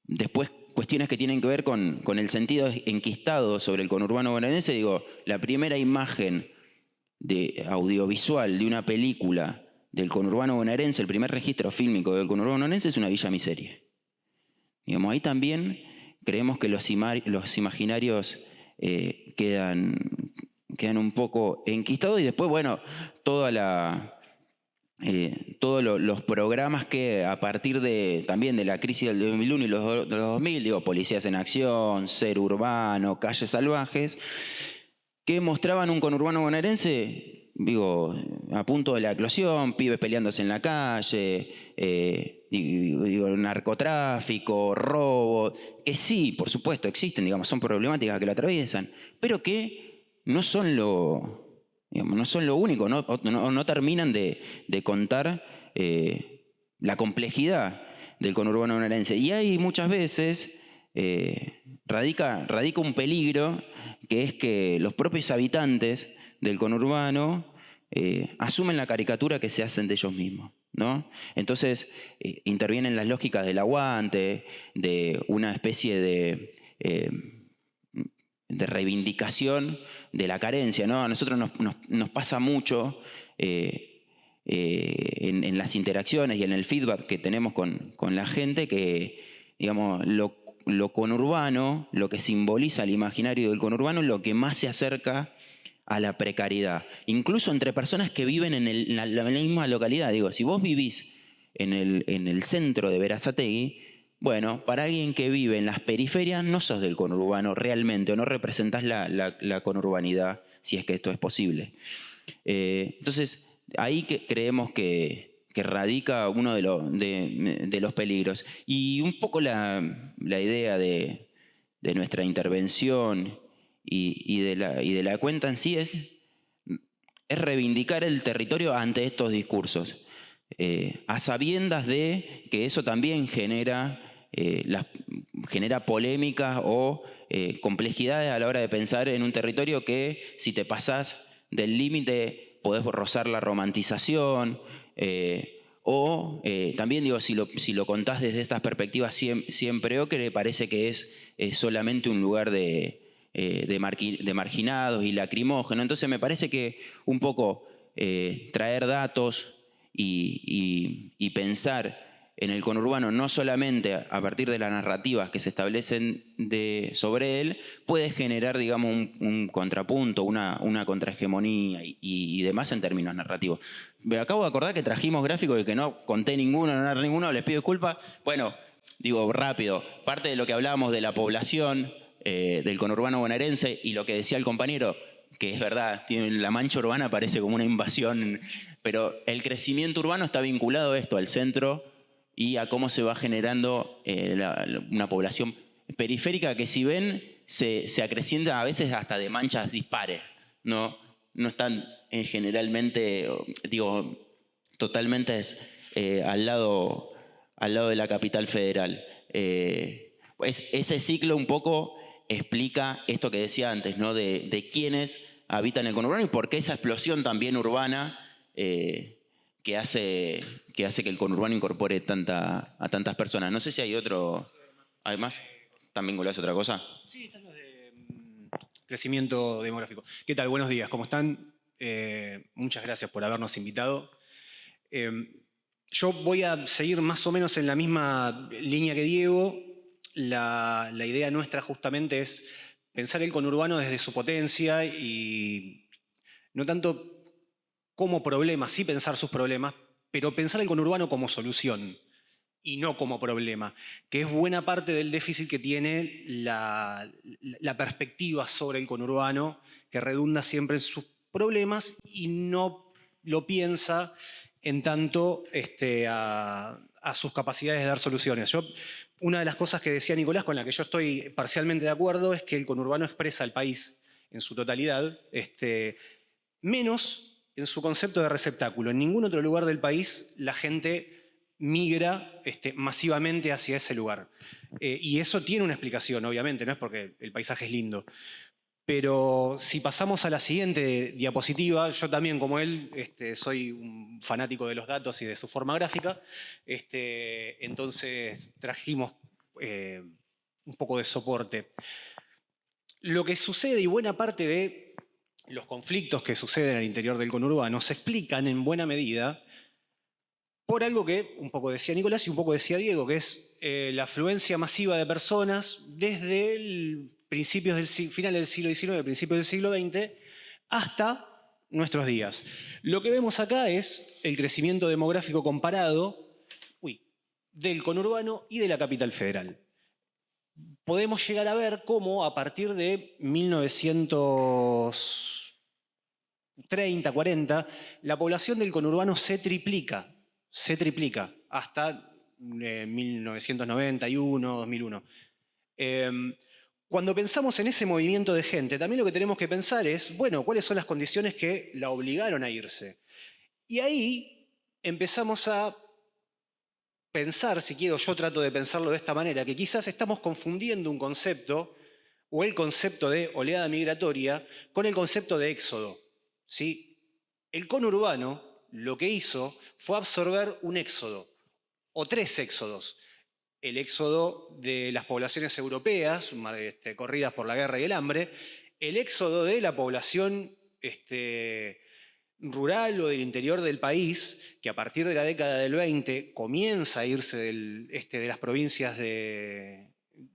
Después, cuestiones que tienen que ver con el sentido enquistado sobre el conurbano bonaerense. Digo, la primera imagen audiovisual de una película del conurbano bonaerense, el primer registro fílmico del conurbano bonaerense es Una Villa Miseria. Digamos, ahí también creemos que los imaginarios quedan un poco enquistados, y después, bueno, todos los programas que a partir también de la crisis del 2001 y los 2000, digo, Policías en Acción, Ser Urbano, Calles Salvajes, que mostraban un conurbano bonaerense, digo, a punto de la eclosión, pibes peleándose en la calle, digo, narcotráfico, robo, que sí, por supuesto, existen, digamos, son problemáticas que lo atraviesan, pero que no son lo único, no terminan de contar la complejidad del conurbano bonaerense. Y hay muchas veces radica un peligro, que es que los propios habitantes del conurbano asumen la caricatura que se hacen de ellos mismos, ¿no? Entonces intervienen las lógicas del aguante, de una especie de reivindicación de la carencia, ¿no? A nosotros nos pasa mucho en las interacciones y en el feedback que tenemos con la gente, que, digamos, lo conurbano, lo que simboliza el imaginario del conurbano, es lo que más se acerca a la precariedad, incluso entre personas que viven en la misma localidad. Digo, si vos vivís en el centro de Berazategui, bueno, para alguien que vive en las periferias no sos del conurbano realmente, o no representás la conurbanidad, si es que esto es posible. Entonces, ahí creemos que radica uno de los peligros. Y un poco la idea de nuestra intervención y de la cuenta en sí es reivindicar el territorio ante estos discursos, a sabiendas de que eso también genera polémicas o complejidades a la hora de pensar en un territorio que, si te pasás del límite, podés rozar la romantización, o también, digo, si lo contás desde estas perspectivas siempre ocre, parece que es solamente un lugar de marginados y lacrimógeno. Entonces me parece que un poco traer datos y pensar en el conurbano no solamente a partir de las narrativas que se establecen sobre él, puede generar, digamos, un contrapunto, una contrahegemonía y demás en términos narrativos. Me acabo de acordar que trajimos gráficos de que no conté ninguno, no narré ninguno, les pido disculpas. Bueno, digo rápido, parte de lo que hablábamos de la población del conurbano bonaerense y lo que decía el compañero, que es verdad, la mancha urbana parece como una invasión, pero el crecimiento urbano está vinculado a esto, al centro, y a cómo se va generando una población periférica que, si ven, se acrecienta a veces hasta de manchas dispares, no están generalmente, digo, totalmente al lado de la capital federal. Pues ese ciclo un poco explica esto que decía antes, ¿no? de quiénes habitan el conurbano y por qué esa explosión también urbana que hace que el conurbano incorpore a tantas personas. No sé si hay otro. Además, ¿también vinculadas a otra cosa? Sí, están los de crecimiento demográfico. ¿Qué tal? Buenos días, ¿cómo están? Muchas gracias por habernos invitado. Yo voy a seguir más o menos en la misma línea que Diego. La idea nuestra justamente es pensar el conurbano desde su potencia y no tanto como problema, sí pensar sus problemas, pero pensar el conurbano como solución y no como problema, que es buena parte del déficit que tiene la perspectiva sobre el conurbano, que redunda siempre en sus problemas y no lo piensa en tanto a sus capacidades de dar soluciones. Una de las cosas que decía Nicolás, con la que yo estoy parcialmente de acuerdo, es que el conurbano expresa al país en su totalidad, menos en su concepto de receptáculo. En ningún otro lugar del país la gente migra masivamente hacia ese lugar. Y eso tiene una explicación, obviamente, no es porque el paisaje es lindo. Pero si pasamos a la siguiente diapositiva, yo también, como él, soy un fanático de los datos y de su forma gráfica, entonces trajimos un poco de soporte. Lo que sucede y buena parte de los conflictos que suceden al interior del conurbano se explican en buena medida por algo que un poco decía Nicolás y un poco decía Diego, que es la afluencia masiva de personas desde final del siglo XIX, principios del siglo XX, hasta nuestros días. Lo que vemos acá es el crecimiento demográfico comparado del conurbano y de la capital federal. Podemos llegar a ver cómo a partir de 1930, 40, la población del conurbano se triplica hasta 1991, 2001. Cuando pensamos en ese movimiento de gente, también lo que tenemos que pensar es, bueno, ¿cuáles son las condiciones que la obligaron a irse? Y ahí empezamos a pensar, si quiero, yo trato de pensarlo de esta manera, que quizás estamos confundiendo un concepto, o el concepto de oleada migratoria, con el concepto de éxodo. ¿Sí? El conurbano lo que hizo fue absorber un éxodo, o tres éxodos. El éxodo de las poblaciones europeas, corridas por la guerra y el hambre, el éxodo de la población rural o del interior del país, que a partir de la década del 20 comienza a irse de las provincias de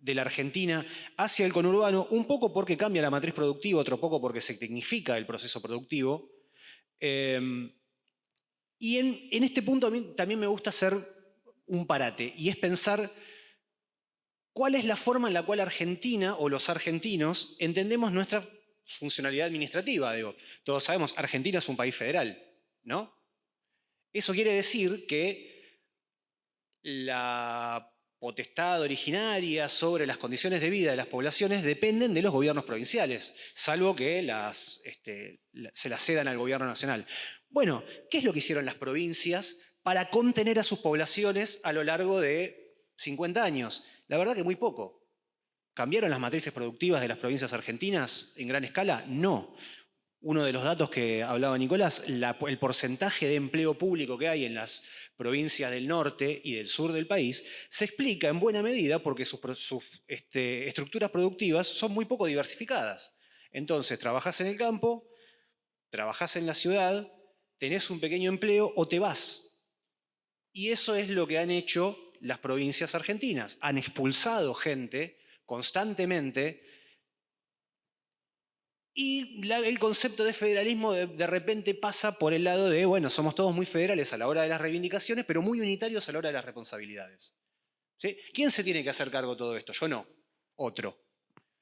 la Argentina hacia el conurbano, un poco porque cambia la matriz productiva, otro poco porque se tecnifica el proceso productivo. Y en este punto a mí también me gusta hacer un parate, y es pensar cuál es la forma en la cual Argentina o los argentinos entendemos nuestra funcionalidad administrativa. Digo, todos sabemos, Argentina es un país federal, ¿no? Eso quiere decir que la potestad originaria sobre las condiciones de vida de las poblaciones dependen de los gobiernos provinciales, salvo que se las cedan al gobierno nacional. Bueno, ¿qué es lo que hicieron las provincias para contener a sus poblaciones a lo largo de 50 años? La verdad que muy poco. ¿Cambiaron las matrices productivas de las provincias argentinas en gran escala? No. Uno de los datos que hablaba Nicolás, el porcentaje de empleo público que hay en las provincias del norte y del sur del país, se explica en buena medida porque sus estructuras productivas son muy poco diversificadas. Entonces, trabajás en el campo, trabajás en la ciudad, tenés un pequeño empleo o te vas. Y eso es lo que han hecho las provincias argentinas. Han expulsado gente constantemente, y el concepto de federalismo de repente pasa por el lado de, bueno, somos todos muy federales a la hora de las reivindicaciones, pero muy unitarios a la hora de las responsabilidades. ¿Sí? ¿Quién se tiene que hacer cargo de todo esto? Yo no, otro.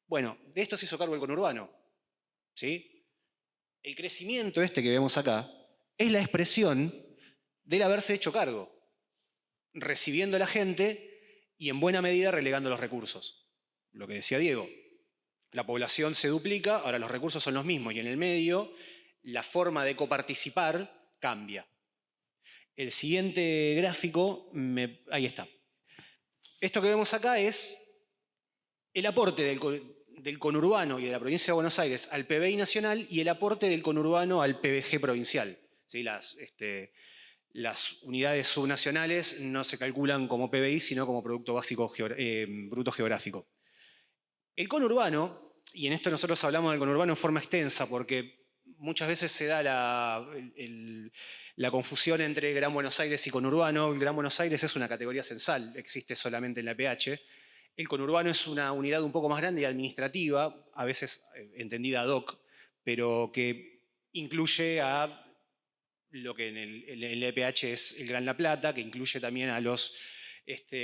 Bueno, de esto se hizo cargo el conurbano. ¿Sí? El crecimiento que vemos acá es la expresión del haberse hecho cargo, recibiendo a la gente y en buena medida relegando los recursos. Lo que decía Diego, la población se duplica, ahora los recursos son los mismos y en el medio la forma de coparticipar cambia. El siguiente gráfico, ahí está. Esto que vemos acá es el aporte del conurbano y de la provincia de Buenos Aires al PBI nacional y el aporte del conurbano al PBG provincial. ¿Sí? Las unidades subnacionales no se calculan como PBI, sino como Producto Básico Bruto Geográfico. El conurbano, y en esto nosotros hablamos del conurbano en forma extensa porque muchas veces se da la confusión entre Gran Buenos Aires y conurbano. El Gran Buenos Aires es una categoría censal, existe solamente en la PH. El conurbano es una unidad un poco más grande y administrativa, a veces entendida ad hoc, pero que incluye a lo que en el EPH es el Gran La Plata, que incluye también a los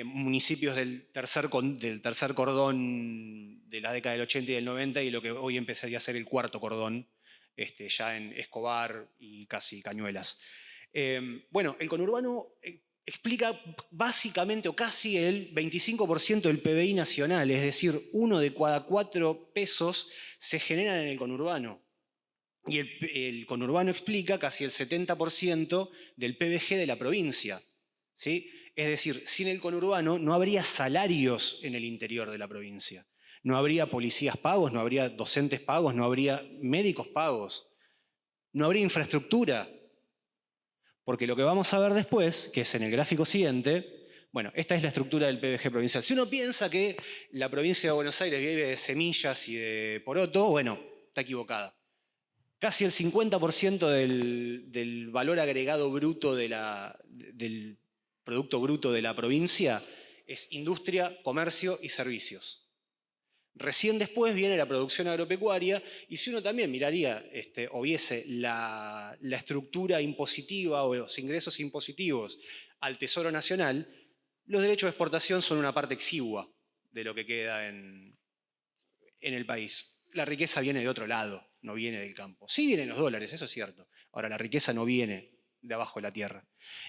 municipios del tercer cordón de la década del 80 y del 90 y lo que hoy empezaría a ser el cuarto cordón, ya en Escobar y casi Cañuelas. Bueno, el conurbano explica básicamente o casi el 25% del PBI nacional, es decir, 1 de cada 4 pesos se generan en el conurbano. Y el conurbano explica casi el 70% del PBG de la provincia. ¿Sí? Es decir, sin el conurbano no habría salarios en el interior de la provincia. no habría policías pagos, no habría docentes pagos, no habría médicos pagos, no habría infraestructura. Porque lo que vamos a ver después, que es en el gráfico siguiente, bueno, esta es la estructura del PBG provincial. Si uno piensa que la provincia de Buenos Aires vive de semillas y de poroto, bueno, está equivocada. Casi el 50% del valor agregado bruto del Producto Bruto de la provincia es industria, comercio y servicios. Recién después viene la producción agropecuaria y si uno también miraría o viese la estructura impositiva o los ingresos impositivos al Tesoro Nacional, los derechos de exportación son una parte exigua de lo que queda en el país. La riqueza viene de otro lado, no viene del campo. Sí vienen los dólares, eso es cierto. Ahora, la riqueza no viene de abajo de la tierra.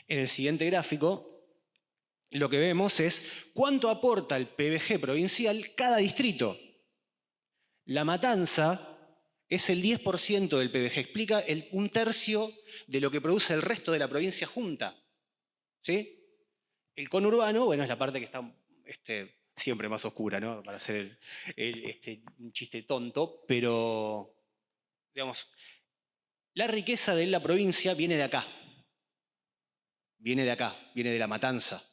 En el siguiente gráfico, lo que vemos es cuánto aporta el PBG provincial cada distrito. La Matanza es el 10% del PBG, explica un tercio de lo que produce el resto de la provincia junta. ¿Sí? El conurbano, bueno, es la parte que está siempre más oscura, ¿no? Para hacer un chiste tonto, pero, digamos, la riqueza de la provincia viene de acá. Viene de acá, viene de La Matanza.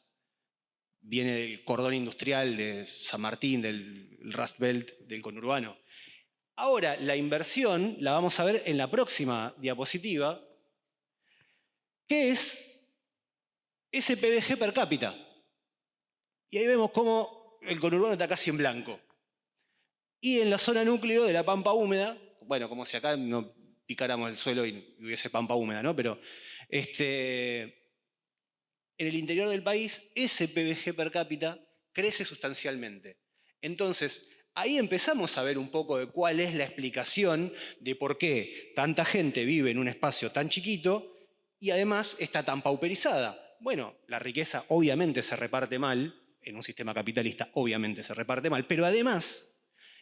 Viene del cordón industrial de San Martín, del Rust Belt, del conurbano. Ahora, la inversión la vamos a ver en la próxima diapositiva, que es ese PBG per cápita. Y ahí vemos cómo el conurbano está casi en blanco. Y en la zona núcleo de la pampa húmeda, bueno, como si acá no picáramos el suelo y hubiese pampa húmeda, ¿no? Pero en el interior del país, ese PBG per cápita crece sustancialmente. Entonces, ahí empezamos a ver un poco de cuál es la explicación de por qué tanta gente vive en un espacio tan chiquito y además está tan pauperizada. Bueno, la riqueza obviamente se reparte mal, en un sistema capitalista obviamente se reparte mal, pero además,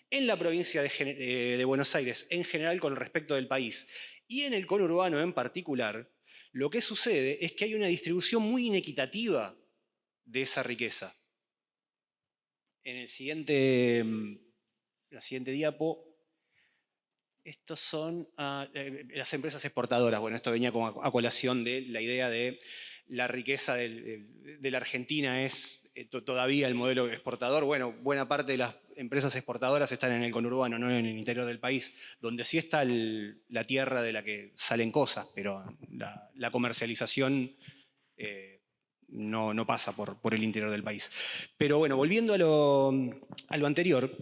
en la provincia de Buenos Aires, en general con respecto del país, y en el conurbano en particular, lo que sucede es que hay una distribución muy inequitativa de esa riqueza. En la siguiente diapo, estos son las empresas exportadoras. Bueno, esto venía como a colación de la idea de la riqueza de la Argentina es todavía el modelo exportador. Bueno, buena parte de las empresas exportadoras están en el conurbano, no en el interior del país, donde sí está la tierra de la que salen cosas, pero la comercialización no pasa por el interior del país. Pero bueno, volviendo a lo anterior,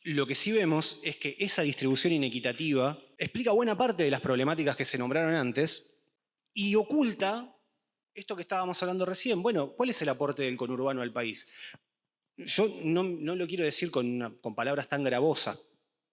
lo que sí vemos es que esa distribución inequitativa explica buena parte de las problemáticas que se nombraron antes y oculta esto que estábamos hablando recién. Bueno, ¿cuál es el aporte del conurbano al país? Yo no lo quiero decir con palabras tan gravosas,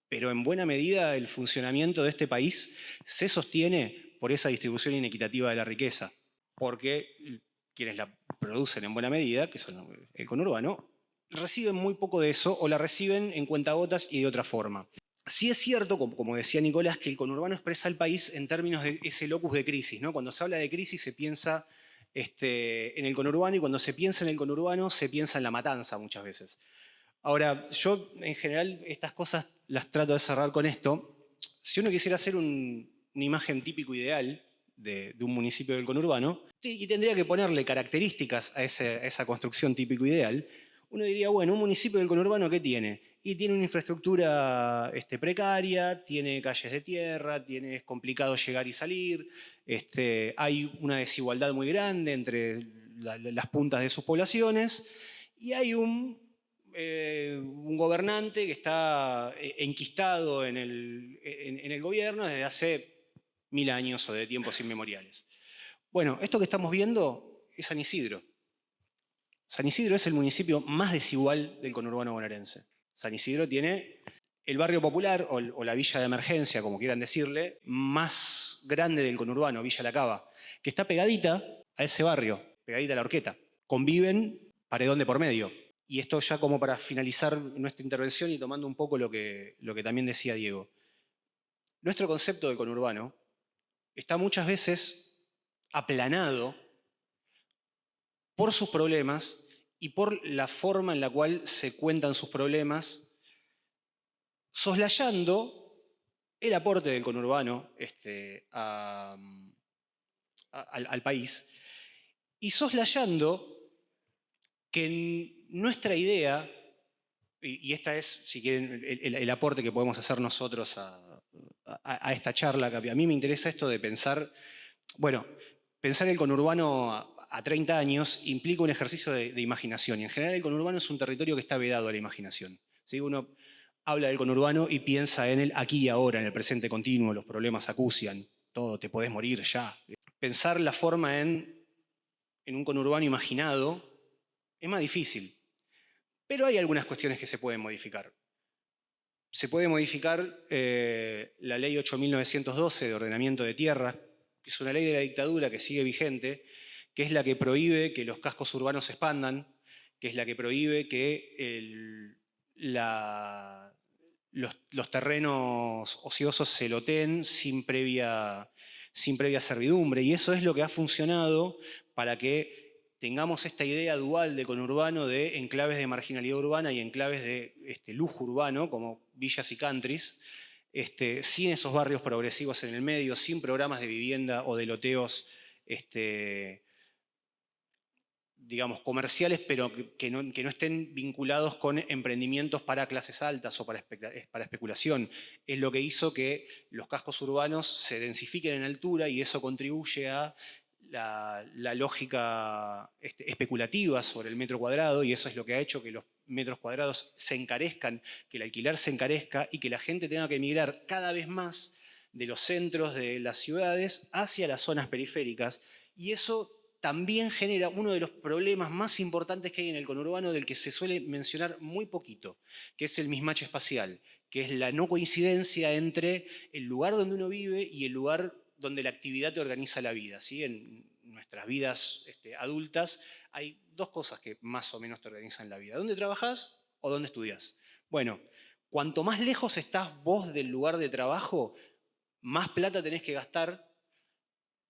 pero en buena medida el funcionamiento de este país se sostiene por esa distribución inequitativa de la riqueza, porque quienes la producen en buena medida, que son el conurbano, reciben muy poco de eso o la reciben en cuentagotas y de otra forma. Sí es cierto, como decía Nicolás, que el conurbano expresa al país en términos de ese locus de crisis, ¿no? Cuando se habla de crisis se piensa en el conurbano y cuando se piensa en el conurbano se piensa en la matanza muchas veces. Ahora, yo en general estas cosas las trato de cerrar con esto. Si uno quisiera hacer una imagen típico ideal de un municipio del conurbano y tendría que ponerle características a esa construcción típico ideal, uno diría, bueno, un municipio del conurbano, ¿qué tiene? Y tiene una infraestructura precaria, tiene calles de tierra, es complicado llegar y salir, hay una desigualdad muy grande entre las puntas de sus poblaciones y hay un gobernante que está enquistado en el gobierno desde hace 1000 años o de tiempos inmemoriales. Bueno, esto que estamos viendo es San Isidro. San Isidro es el municipio más desigual del conurbano bonaerense. San Isidro tiene el barrio popular o la villa de emergencia, como quieran decirle, más grande del conurbano, Villa La Cava, que está pegadita a ese barrio, pegadita a la Horqueta. Conviven paredón de por medio. Y esto ya como para finalizar nuestra intervención y tomando un poco lo que también decía Diego. Nuestro concepto de conurbano está muchas veces aplanado por sus problemas y por la forma en la cual se cuentan sus problemas soslayando el aporte del conurbano al país y soslayando que nuestra idea, y esta es, si quieren, el aporte que podemos hacer nosotros a esta charla, que a mí me interesa esto de pensar, bueno, pensar el conurbano a 30 años implica un ejercicio de imaginación, y en general el conurbano es un territorio que está vedado a la imaginación. ¿Sí? Uno habla del conurbano y piensa en el aquí y ahora, en el presente continuo, los problemas acucian, todo, te podés morir ya. Pensar la forma en un conurbano imaginado es más difícil, pero hay algunas cuestiones que se pueden modificar. Se puede modificar la ley 8.912 de ordenamiento de tierra, que es una ley de la dictadura que sigue vigente, que es la que prohíbe que los cascos urbanos se expandan, que es la que prohíbe que los terrenos ociosos se loteen sin previa servidumbre. Y eso es lo que ha funcionado para que tengamos esta idea dual de conurbano de enclaves de marginalidad urbana y enclaves de lujo urbano, como villas y countries, sin esos barrios progresivos en el medio, sin programas de vivienda o de loteos, digamos, comerciales, pero que no estén vinculados con emprendimientos para clases altas o para especulación. Es lo que hizo que los cascos urbanos se densifiquen en altura y eso contribuye a la lógica especulativa sobre el metro cuadrado, y eso es lo que ha hecho que los metros cuadrados se encarezcan, que el alquiler se encarezca y que la gente tenga que emigrar cada vez más de los centros de las ciudades hacia las zonas periféricas, y eso también genera uno de los problemas más importantes que hay en el conurbano, del que se suele mencionar muy poquito, que es el mismatch espacial, que es la no coincidencia entre el lugar donde uno vive y el lugar donde la actividad te organiza la vida. ¿Sí? En nuestras vidas adultas hay dos cosas que más o menos te organizan la vida: ¿dónde trabajás o dónde estudias? Bueno, cuanto más lejos estás vos del lugar de trabajo, más plata tenés que gastar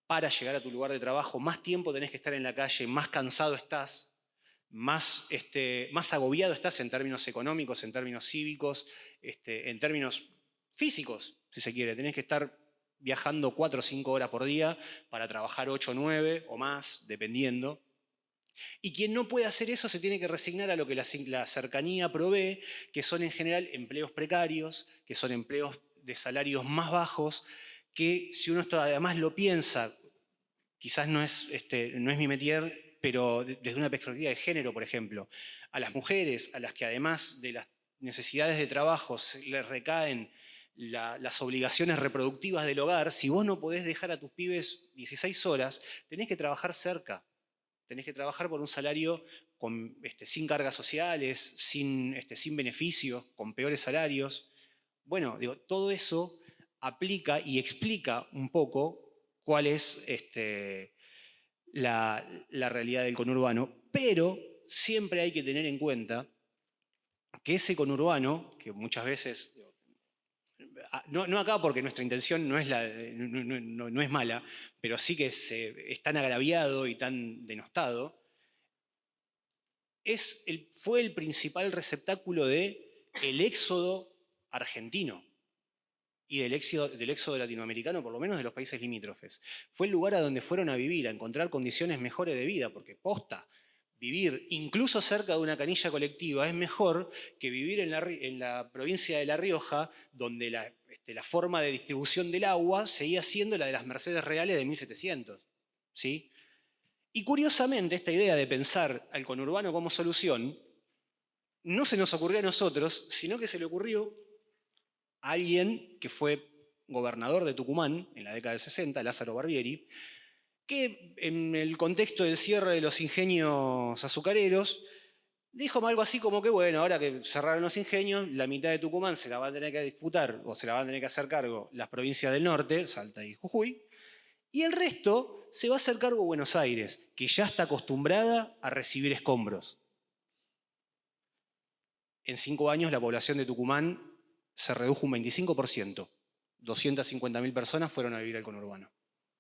para llegar a tu lugar de trabajo, más tiempo tenés que estar en la calle, más cansado estás, más agobiado estás en términos económicos, en términos cívicos, en términos físicos, si se quiere. Tenés que estar viajando 4 o 5 horas por día para trabajar 8 o 9 o más, dependiendo. Y quien no puede hacer eso se tiene que resignar a lo que la cercanía provee, que son en general empleos precarios, que son empleos de salarios más bajos, que si uno esto además lo piensa, quizás no es mi métier, pero desde una perspectiva de género, por ejemplo, a las mujeres, a las que además de las necesidades de trabajo les recaen las obligaciones reproductivas del hogar, si vos no podés dejar a tus pibes 16 horas, tenés que trabajar cerca. Tenés que trabajar por un salario sin cargas sociales, sin beneficios, con peores salarios. Bueno, digo, todo eso aplica y explica un poco cuál es la realidad del conurbano, pero siempre hay que tener en cuenta que ese conurbano, que muchas veces, no acá porque nuestra intención no es mala, pero sí que es tan agraviado y tan denostado, fue el principal receptáculo del éxodo argentino y del éxodo latinoamericano, por lo menos de los países limítrofes. Fue el lugar a donde fueron a vivir, a encontrar condiciones mejores de vida, porque posta, vivir incluso cerca de una canilla colectiva es mejor que vivir en la provincia de La Rioja, donde la forma de distribución del agua seguía siendo la de las Mercedes Reales de 1700. ¿Sí? Y curiosamente, esta idea de pensar al conurbano como solución no se nos ocurrió a nosotros, sino que se le ocurrió a alguien que fue gobernador de Tucumán en la década del 60, Lázaro Barbieri, que en el contexto del cierre de los ingenios azucareros dijo algo así como que, bueno, ahora que cerraron los ingenios, la mitad de Tucumán se la van a tener que disputar o se la van a tener que hacer cargo las provincias del norte, Salta y Jujuy, y el resto se va a hacer cargo Buenos Aires, que ya está acostumbrada a recibir escombros. En 5 años la población de Tucumán se redujo un 25%. 250.000 personas fueron a vivir al conurbano.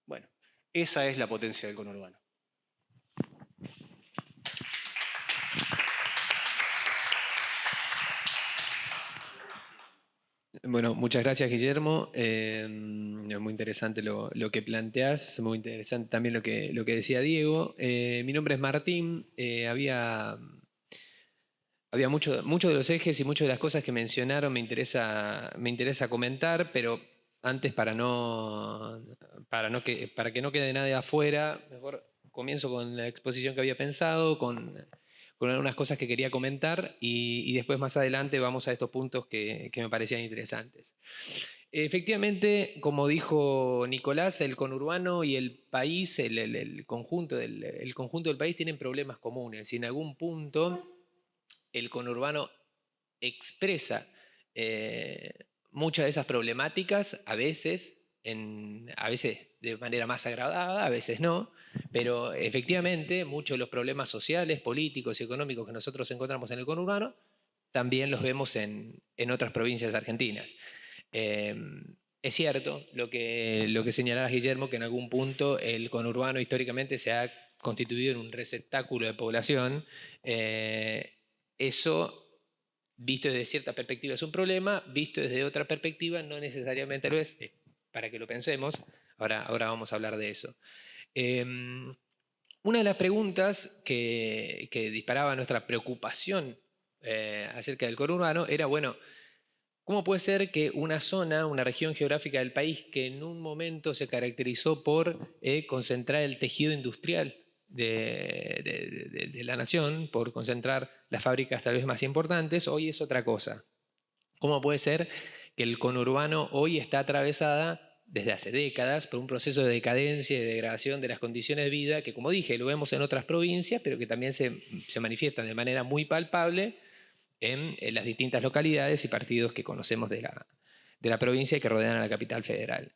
Bueno, esa es la potencia del conurbano. Bueno, muchas gracias, Guillermo. Muy interesante lo que planteás, muy interesante también lo que decía Diego. Mi nombre es Martín. Había mucho de los ejes y muchas de las cosas que mencionaron me interesa comentar, pero antes para que no quede nadie afuera, mejor comienzo con la exposición que había pensado, con algunas cosas que quería comentar y después más adelante vamos a estos puntos que me parecían interesantes. Efectivamente, como dijo Nicolás, el conurbano y el país, el conjunto el conjunto del país tienen problemas comunes y en algún punto el conurbano expresa muchas de esas problemáticas, a veces de manera más agradada, a veces no, pero efectivamente muchos de los problemas sociales, políticos y económicos que nosotros encontramos en el conurbano también los vemos en otras provincias argentinas. Eh, es cierto lo que señalaba Guillermo, que en algún punto el conurbano históricamente se ha constituido en un receptáculo de población. Eso, visto desde cierta perspectiva, es un problema, visto desde otra perspectiva, no necesariamente lo es, para que lo pensemos. Ahora vamos a hablar de eso. Una de las preguntas que disparaba nuestra preocupación acerca del conurbano era, bueno, ¿cómo puede ser que una zona, una región geográfica del país que en un momento se caracterizó por concentrar el tejido industrial de la nación, por concentrar las fábricas tal vez más importantes, hoy es otra cosa? ¿Cómo puede ser que el conurbano hoy está atravesada desde hace décadas por un proceso de decadencia y de degradación de las condiciones de vida que, como dije, lo vemos en otras provincias, pero que también se manifiestan de manera muy palpable en las distintas localidades y partidos que conocemos de la provincia y que rodean a la capital federal?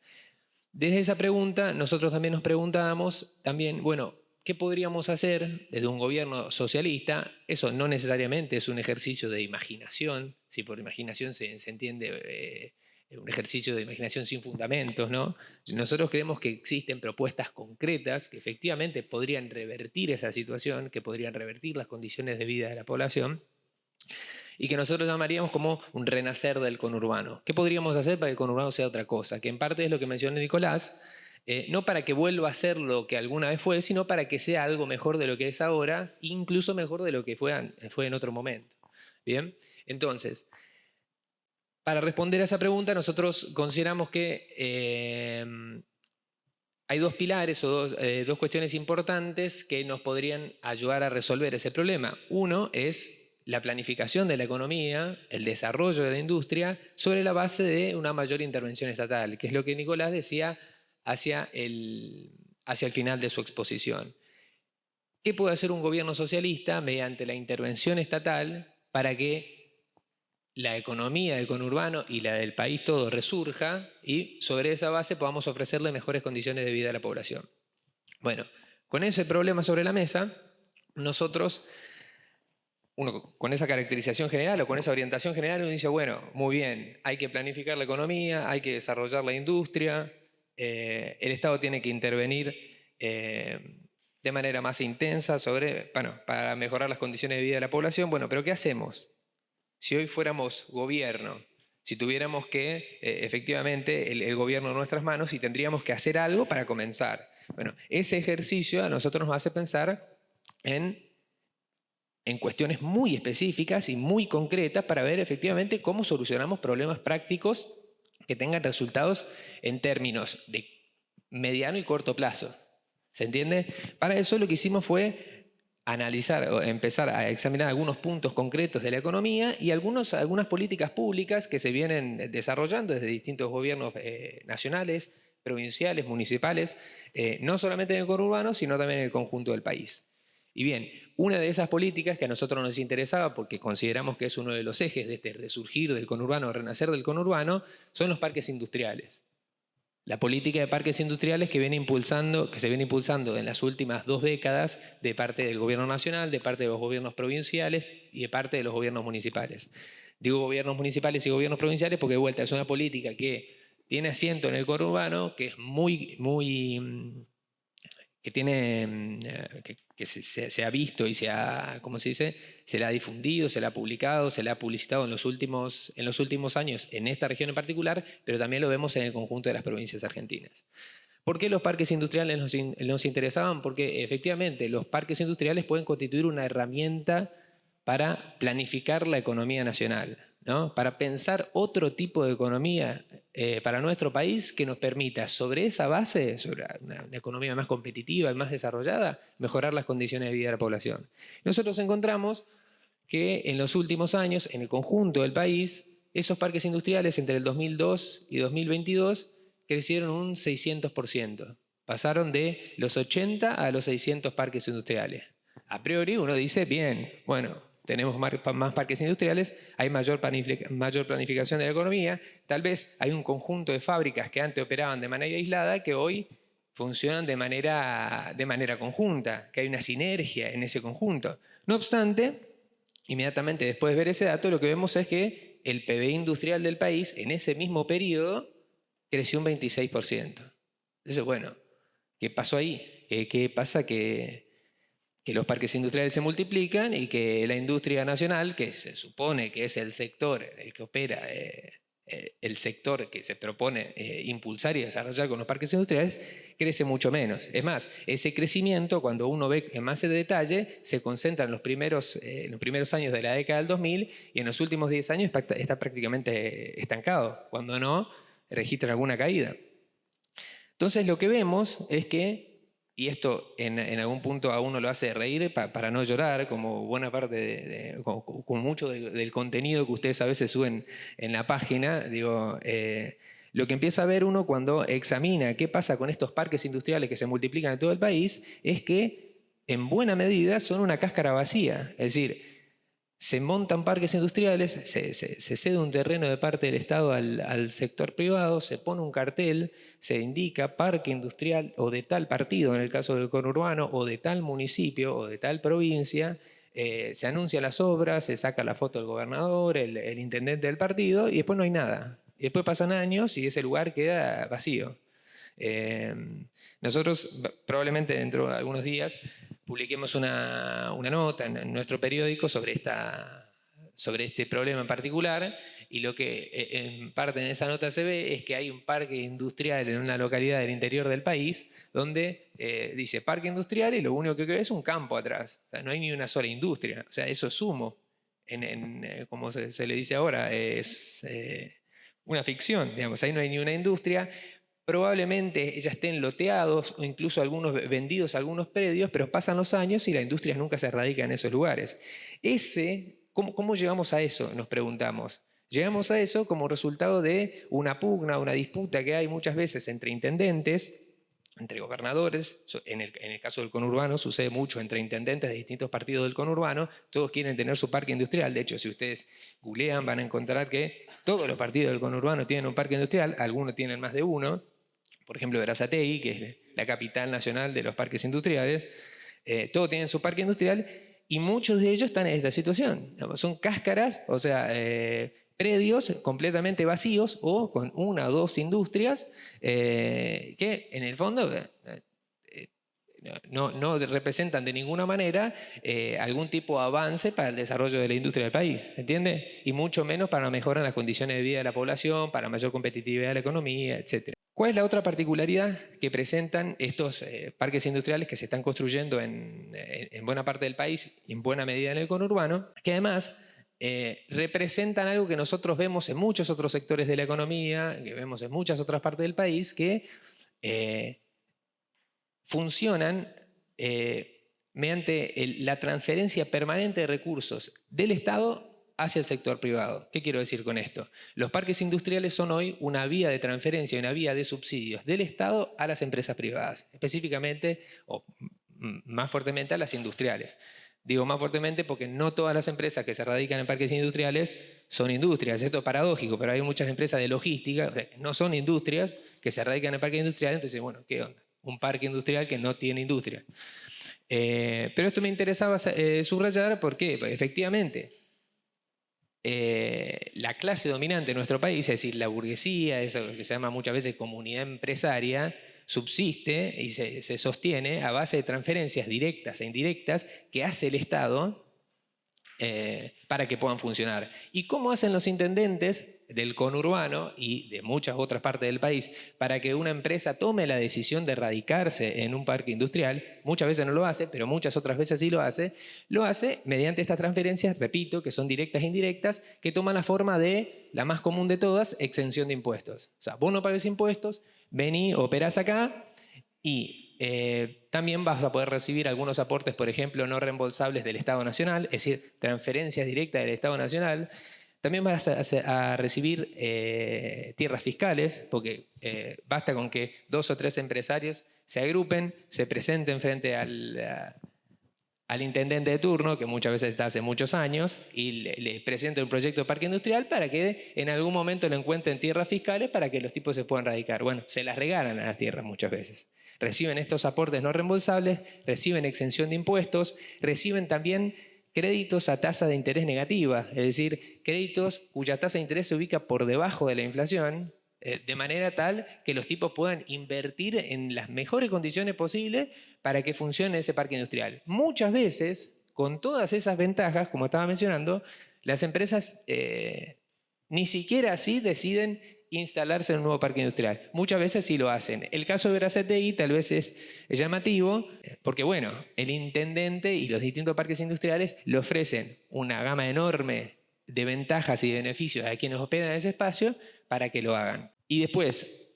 Desde esa pregunta, nosotros también nos preguntábamos, bueno, ¿qué podríamos hacer desde un gobierno socialista? Eso no necesariamente es un ejercicio de imaginación, si por imaginación se entiende un ejercicio de imaginación sin fundamentos, ¿no? Nosotros creemos que existen propuestas concretas que efectivamente podrían revertir esa situación, que podrían revertir las condiciones de vida de la población, y que nosotros llamaríamos como un renacer del conurbano. ¿Qué podríamos hacer para que el conurbano sea otra cosa? Que en parte es lo que mencionó Nicolás, no para que vuelva a ser lo que alguna vez fue, sino para que sea algo mejor de lo que es ahora, incluso mejor de lo que fue en otro momento. Bien, entonces, para responder a esa pregunta, nosotros consideramos que hay dos pilares o dos cuestiones importantes que nos podrían ayudar a resolver ese problema. Uno es la planificación de la economía, el desarrollo de la industria, sobre la base de una mayor intervención estatal, que es lo que Nicolás decía hacia el final de su exposición. ¿Qué puede hacer un gobierno socialista mediante la intervención estatal para que la economía del conurbano y la del país todo resurja y sobre esa base podamos ofrecerle mejores condiciones de vida a la población? Bueno, con ese problema sobre la mesa, nosotros, con esa caracterización general o con esa orientación general, uno dice, bueno, muy bien, hay que planificar la economía, hay que desarrollar la industria, el Estado tiene que intervenir de manera más intensa para mejorar las condiciones de vida de la población. Bueno, pero ¿qué hacemos? Si hoy fuéramos gobierno, si tuviéramos que, efectivamente, el gobierno en nuestras manos y tendríamos que hacer algo para comenzar. Bueno, ese ejercicio a nosotros nos hace pensar en cuestiones muy específicas y muy concretas para ver efectivamente cómo solucionamos problemas prácticos que tengan resultados en términos de mediano y corto plazo. ¿Se entiende? Para eso lo que hicimos fue analizar o empezar a examinar algunos puntos concretos de la economía y algunas políticas públicas que se vienen desarrollando desde distintos gobiernos nacionales, provinciales, municipales, no solamente en el conurbano, sino también en el conjunto del país. Y bien, una de esas políticas que a nosotros nos interesaba, porque consideramos que es uno de los ejes de este resurgir del conurbano, renacer del conurbano, son los parques industriales. La política de parques industriales que se viene impulsando en las últimas 2 décadas de parte del gobierno nacional, de parte de los gobiernos provinciales y de parte de los gobiernos municipales. Digo gobiernos municipales y gobiernos provinciales porque de vuelta es una política que tiene asiento en el conurbano, que es que tiene, que se ha visto y se ha, ¿cómo se dice? Se le ha difundido, se le ha publicado, se le ha publicitado en los últimos años en esta región en particular, pero también lo vemos en el conjunto de las provincias argentinas. ¿Por qué los parques industriales nos interesaban? Porque efectivamente los parques industriales pueden constituir una herramienta para planificar la economía nacional, ¿no? Para pensar otro tipo de economía para nuestro país que nos permita sobre esa base, sobre una economía más competitiva y más desarrollada, mejorar las condiciones de vida de la población. Nosotros encontramos que en los últimos años, en el conjunto del país, esos parques industriales entre el 2002 y 2022 crecieron un 600%. Pasaron de los 80 a los 600 parques industriales. A priori uno dice, bien, bueno, tenemos más parques industriales, hay mayor planificación de la economía, tal vez hay un conjunto de fábricas que antes operaban de manera aislada que hoy funcionan de manera conjunta, que hay una sinergia en ese conjunto. No obstante, inmediatamente después de ver ese dato, lo que vemos es que el PBI industrial del país en ese mismo periodo creció un 26%. Entonces, bueno, ¿qué pasó ahí? ¿Qué pasa? Que los parques industriales se multiplican y que la industria nacional, que se supone que es el sector, el que opera, el sector que se propone impulsar y desarrollar con los parques industriales, crece mucho menos. Es más, ese crecimiento, cuando uno ve en más detalle, se concentra en los primeros años de la década del 2000 y en los últimos 10 años está prácticamente estancado, cuando no registra alguna caída. Entonces lo que vemos es que, y esto en algún punto a uno lo hace reír para no llorar, como buena parte con mucho del contenido que ustedes a veces suben en la página, digo, lo que empieza a ver uno cuando examina qué pasa con estos parques industriales que se multiplican en todo el país es que en buena medida son una cáscara vacía, es decir, se montan parques industriales, se cede un terreno de parte del Estado al sector privado, se pone un cartel, se indica parque industrial o de tal partido, en el caso del conurbano, o de tal municipio o de tal provincia, se anuncian las obras, se saca la foto del gobernador, el intendente del partido, y después no hay nada. Y después pasan años y ese lugar queda vacío. Nosotros probablemente dentro de algunos días publiquemos una nota en nuestro periódico sobre este problema en particular, y lo que en parte en esa nota se ve es que hay un parque industrial en una localidad del interior del país donde dice parque industrial y lo único que es un campo atrás. O sea, no hay ni una sola industria. O sea, eso es humo. Como se le dice ahora, es una ficción. Digamos, ahí no hay ni una industria. Probablemente ya estén loteados o incluso algunos vendidos a algunos predios, pero pasan los años y la industria nunca se radica en esos lugares. ¿Cómo llegamos a eso? Nos preguntamos. Llegamos a eso como resultado de una pugna, una disputa que hay muchas veces entre intendentes, entre gobernadores. En el caso del conurbano sucede mucho entre intendentes de distintos partidos del conurbano. Todos quieren tener su parque industrial. De hecho, si ustedes googlean van a encontrar que todos los partidos del conurbano tienen un parque industrial, algunos tienen más de uno. Por ejemplo, Berazategui, que es la capital nacional de los parques industriales, todos tienen su parque industrial y muchos de ellos están en esta situación. Son cáscaras, o sea, predios completamente vacíos o con una o dos industrias que en el fondo no representan de ninguna manera algún tipo de avance para el desarrollo de la industria del país, ¿entiende? Y mucho menos para mejorar las condiciones de vida de la población, para mayor competitividad de la economía, etc. ¿Cuál es la otra particularidad que presentan estos parques industriales que se están construyendo en buena parte del país y en buena medida en el conurbano? Que además representan algo que nosotros vemos en muchos otros sectores de la economía, que vemos en muchas otras partes del país, que funcionan mediante la transferencia permanente de recursos del Estado hacia el sector privado. ¿Qué quiero decir con esto? Los parques industriales son hoy una vía de transferencia, una vía de subsidios del Estado a las empresas privadas, específicamente o más fuertemente a las industriales. Digo más fuertemente porque no todas las empresas que se radican en parques industriales son industrias. Esto es paradójico, pero hay muchas empresas de logística, o sea, no son industrias, que se radican en parques industriales. Entonces, bueno, ¿qué onda? Un parque industrial que no tiene industria. Pero esto me interesaba subrayar porque efectivamente la clase dominante de nuestro país, es decir, la burguesía, eso que se llama muchas veces comunidad empresaria, subsiste y se sostiene a base de transferencias directas e indirectas que hace el Estado para que puedan funcionar. ¿Y cómo hacen los intendentes del conurbano y de muchas otras partes del país para que una empresa tome la decisión de radicarse en un parque industrial? Muchas veces no lo hace, pero muchas otras veces sí lo hace. Lo hace mediante estas transferencias, repito, que son directas e indirectas, que toman la forma de, la más común de todas, exención de impuestos. O sea, vos no pagues impuestos, vení, operás acá y también vas a poder recibir algunos aportes, por ejemplo, no reembolsables del Estado Nacional, es decir, transferencias directas del Estado Nacional. También vas a recibir tierras fiscales, porque basta con que 2 o 3 empresarios se agrupen, se presenten frente al intendente de turno, que muchas veces está hace muchos años, y le presenten un proyecto de parque industrial para que en algún momento le encuentren tierras fiscales para que los tipos se puedan radicar. Bueno, se las regalan a las tierras muchas veces. Reciben estos aportes no reembolsables, reciben exención de impuestos, reciben también créditos a tasa de interés negativa, es decir, créditos cuya tasa de interés se ubica por debajo de la inflación, de manera tal que los tipos puedan invertir en las mejores condiciones posibles para que funcione ese parque industrial. Muchas veces, con todas esas ventajas, como estaba mencionando, las empresas ni siquiera así deciden instalarse en un nuevo parque industrial. Muchas veces sí lo hacen. El caso de Verazategui tal vez es llamativo porque, bueno, el intendente y los distintos parques industriales le ofrecen una gama enorme de ventajas y de beneficios a quienes operan en ese espacio para que lo hagan. Y después,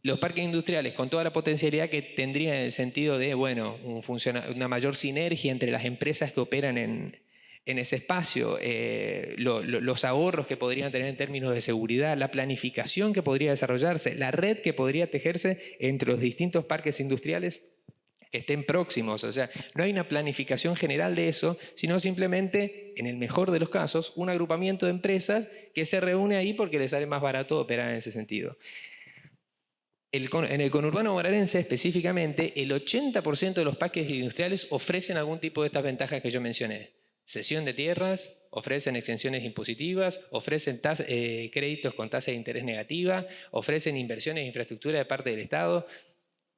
los parques industriales con toda la potencialidad que tendrían en el sentido de, bueno, una mayor sinergia entre las empresas que operan en ese espacio, los ahorros que podrían tener en términos de seguridad, la planificación que podría desarrollarse, la red que podría tejerse entre los distintos parques industriales que estén próximos. O sea, no hay una planificación general de eso, sino simplemente, en el mejor de los casos, un agrupamiento de empresas que se reúne ahí porque les sale más barato operar en ese sentido. En el conurbano bonaerense específicamente, el 80% de los parques industriales ofrecen algún tipo de estas ventajas que yo mencioné. Cesión de tierras, ofrecen exenciones impositivas, ofrecen créditos con tasa de interés negativa, ofrecen inversiones en infraestructura de parte del Estado.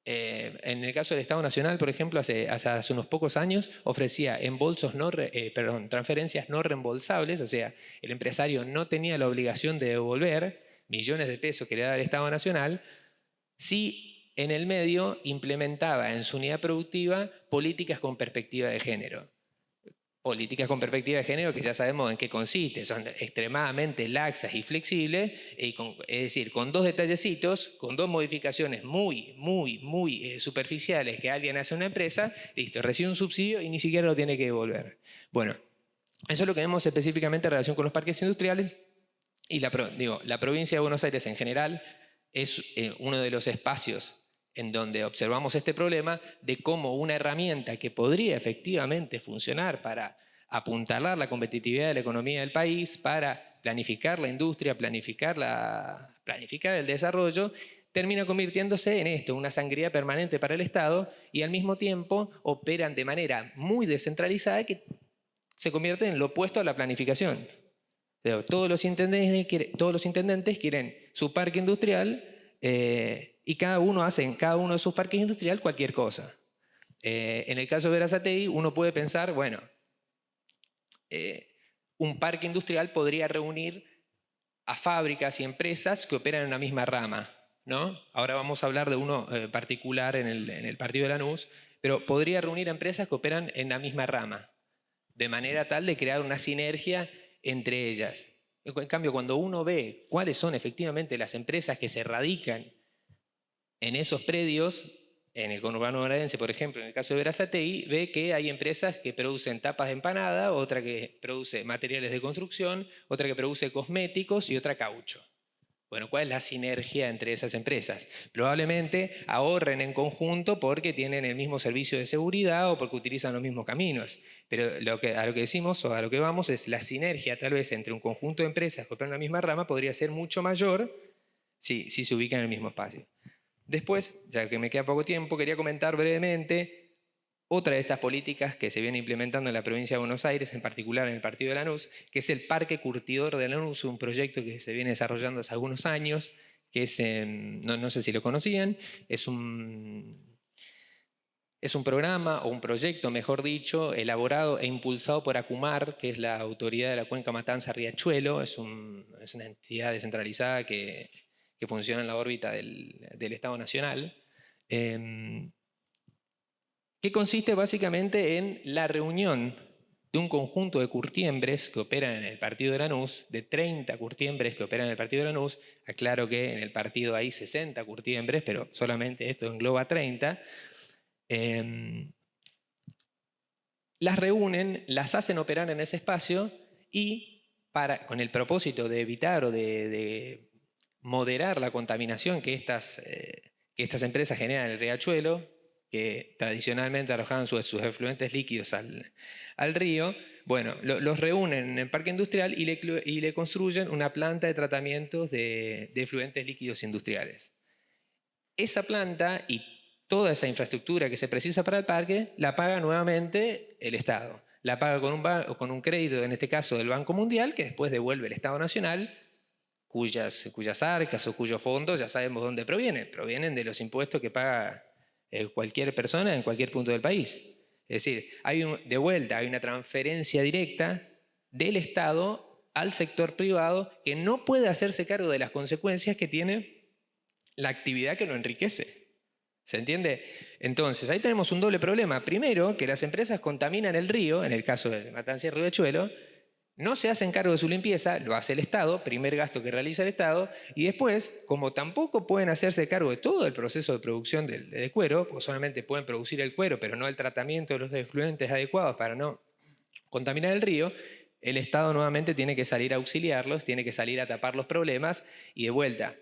En el caso del Estado Nacional, por ejemplo, hace unos pocos años ofrecía transferencias no reembolsables, o sea, el empresario no tenía la obligación de devolver millones de pesos que le daba el Estado Nacional si en el medio implementaba en su unidad productiva políticas con perspectiva de género. Políticas con perspectiva de género que ya sabemos en qué consiste, son extremadamente laxas y flexibles, es decir, con 2 detallecitos, con 2 modificaciones muy superficiales que alguien hace a una empresa, listo, recibe un subsidio y ni siquiera lo tiene que devolver. Bueno, eso es lo que vemos específicamente en relación con los parques industriales y la provincia de Buenos Aires en general es uno de los espacios en donde observamos este problema de cómo una herramienta que podría efectivamente funcionar para apuntalar la competitividad de la economía del país, para planificar la industria, planificar el desarrollo, termina convirtiéndose en esto, una sangría permanente para el Estado y al mismo tiempo operan de manera muy descentralizada que se convierte en lo opuesto a la planificación. Todos los intendentes quieren su parque industrial y cada uno hace en cada uno de sus parques industriales cualquier cosa. En el caso de Verazategui, uno puede pensar, bueno, un parque industrial podría reunir a fábricas y empresas que operan en una misma rama, ¿no? Ahora vamos a hablar de uno particular en el partido de Lanús, pero podría reunir a empresas que operan en la misma rama, de manera tal de crear una sinergia entre ellas. En cambio, cuando uno ve cuáles son efectivamente las empresas que se radican en esos predios, en el conurbano bonaerense, por ejemplo, en el caso de Verazategui, ve que hay empresas que producen tapas de empanada, otra que produce materiales de construcción, otra que produce cosméticos y otra caucho. Bueno, ¿cuál es la sinergia entre esas empresas? Probablemente ahorren en conjunto porque tienen el mismo servicio de seguridad o porque utilizan los mismos caminos. Pero a lo que decimos o a lo que vamos es la sinergia tal vez entre un conjunto de empresas que operan en la misma rama podría ser mucho mayor si se ubican en el mismo espacio. Después, ya que me queda poco tiempo, quería comentar brevemente otra de estas políticas que se viene implementando en la provincia de Buenos Aires, en particular en el partido de Lanús, que es el Parque Curtidor de Lanús, un proyecto que se viene desarrollando hace algunos años, que es, no sé si lo conocían, es un programa o un proyecto, mejor dicho, elaborado e impulsado por ACUMAR, que es la autoridad de la Cuenca Matanza-Riachuelo. Es una entidad descentralizada que funciona en la órbita del Estado Nacional, que consiste básicamente en la reunión de un conjunto de curtiembres que operan en el partido de Lanús, de 30 curtiembres que operan en el partido de Lanús. Aclaro que en el partido hay 60 curtiembres, pero solamente esto engloba 30. Las reúnen, las hacen operar en ese espacio y con el propósito de evitar o de moderar la contaminación que estas empresas generan en el riachuelo, que tradicionalmente arrojaban sus efluentes líquidos al río. Bueno, los reúnen en el parque industrial y le construyen una planta de tratamientos de efluentes líquidos industriales. Esa planta y toda esa infraestructura que se precisa para el parque la paga nuevamente el Estado. La paga con un crédito, en este caso del Banco Mundial, que después devuelve el Estado Nacional, cuyas arcas o cuyos fondos ya sabemos dónde provienen. Provienen de los impuestos que paga cualquier persona en cualquier punto del país. Es decir, de vuelta hay una transferencia directa del Estado al sector privado que no puede hacerse cargo de las consecuencias que tiene la actividad que lo enriquece. ¿Se entiende? Entonces, ahí tenemos un doble problema. Primero, que las empresas contaminan el río, en el caso de Matanza y Riachuelo, no se hacen cargo de su limpieza, lo hace el Estado, primer gasto que realiza el Estado, y después, como tampoco pueden hacerse cargo de todo el proceso de producción de cuero, porque solamente pueden producir el cuero, pero no el tratamiento de los efluentes adecuados para no contaminar el río, el Estado nuevamente tiene que salir a auxiliarlos, tiene que salir a tapar los problemas, y de vuelta,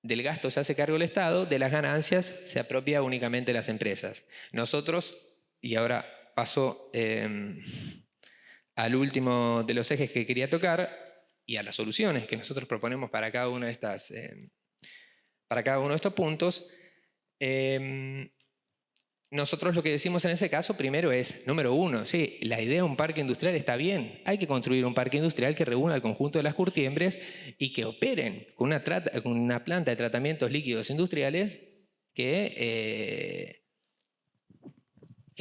del gasto se hace cargo el Estado, de las ganancias se apropia únicamente las empresas. Nosotros, y ahora paso al último de los ejes que quería tocar y a las soluciones que nosotros proponemos para cada uno de estos puntos. Nosotros lo que decimos en ese caso primero es, número uno, sí, la idea de un parque industrial está bien. Hay que construir un parque industrial que reúna al conjunto de las curtiembres y que operen con una planta de tratamientos líquidos industriales que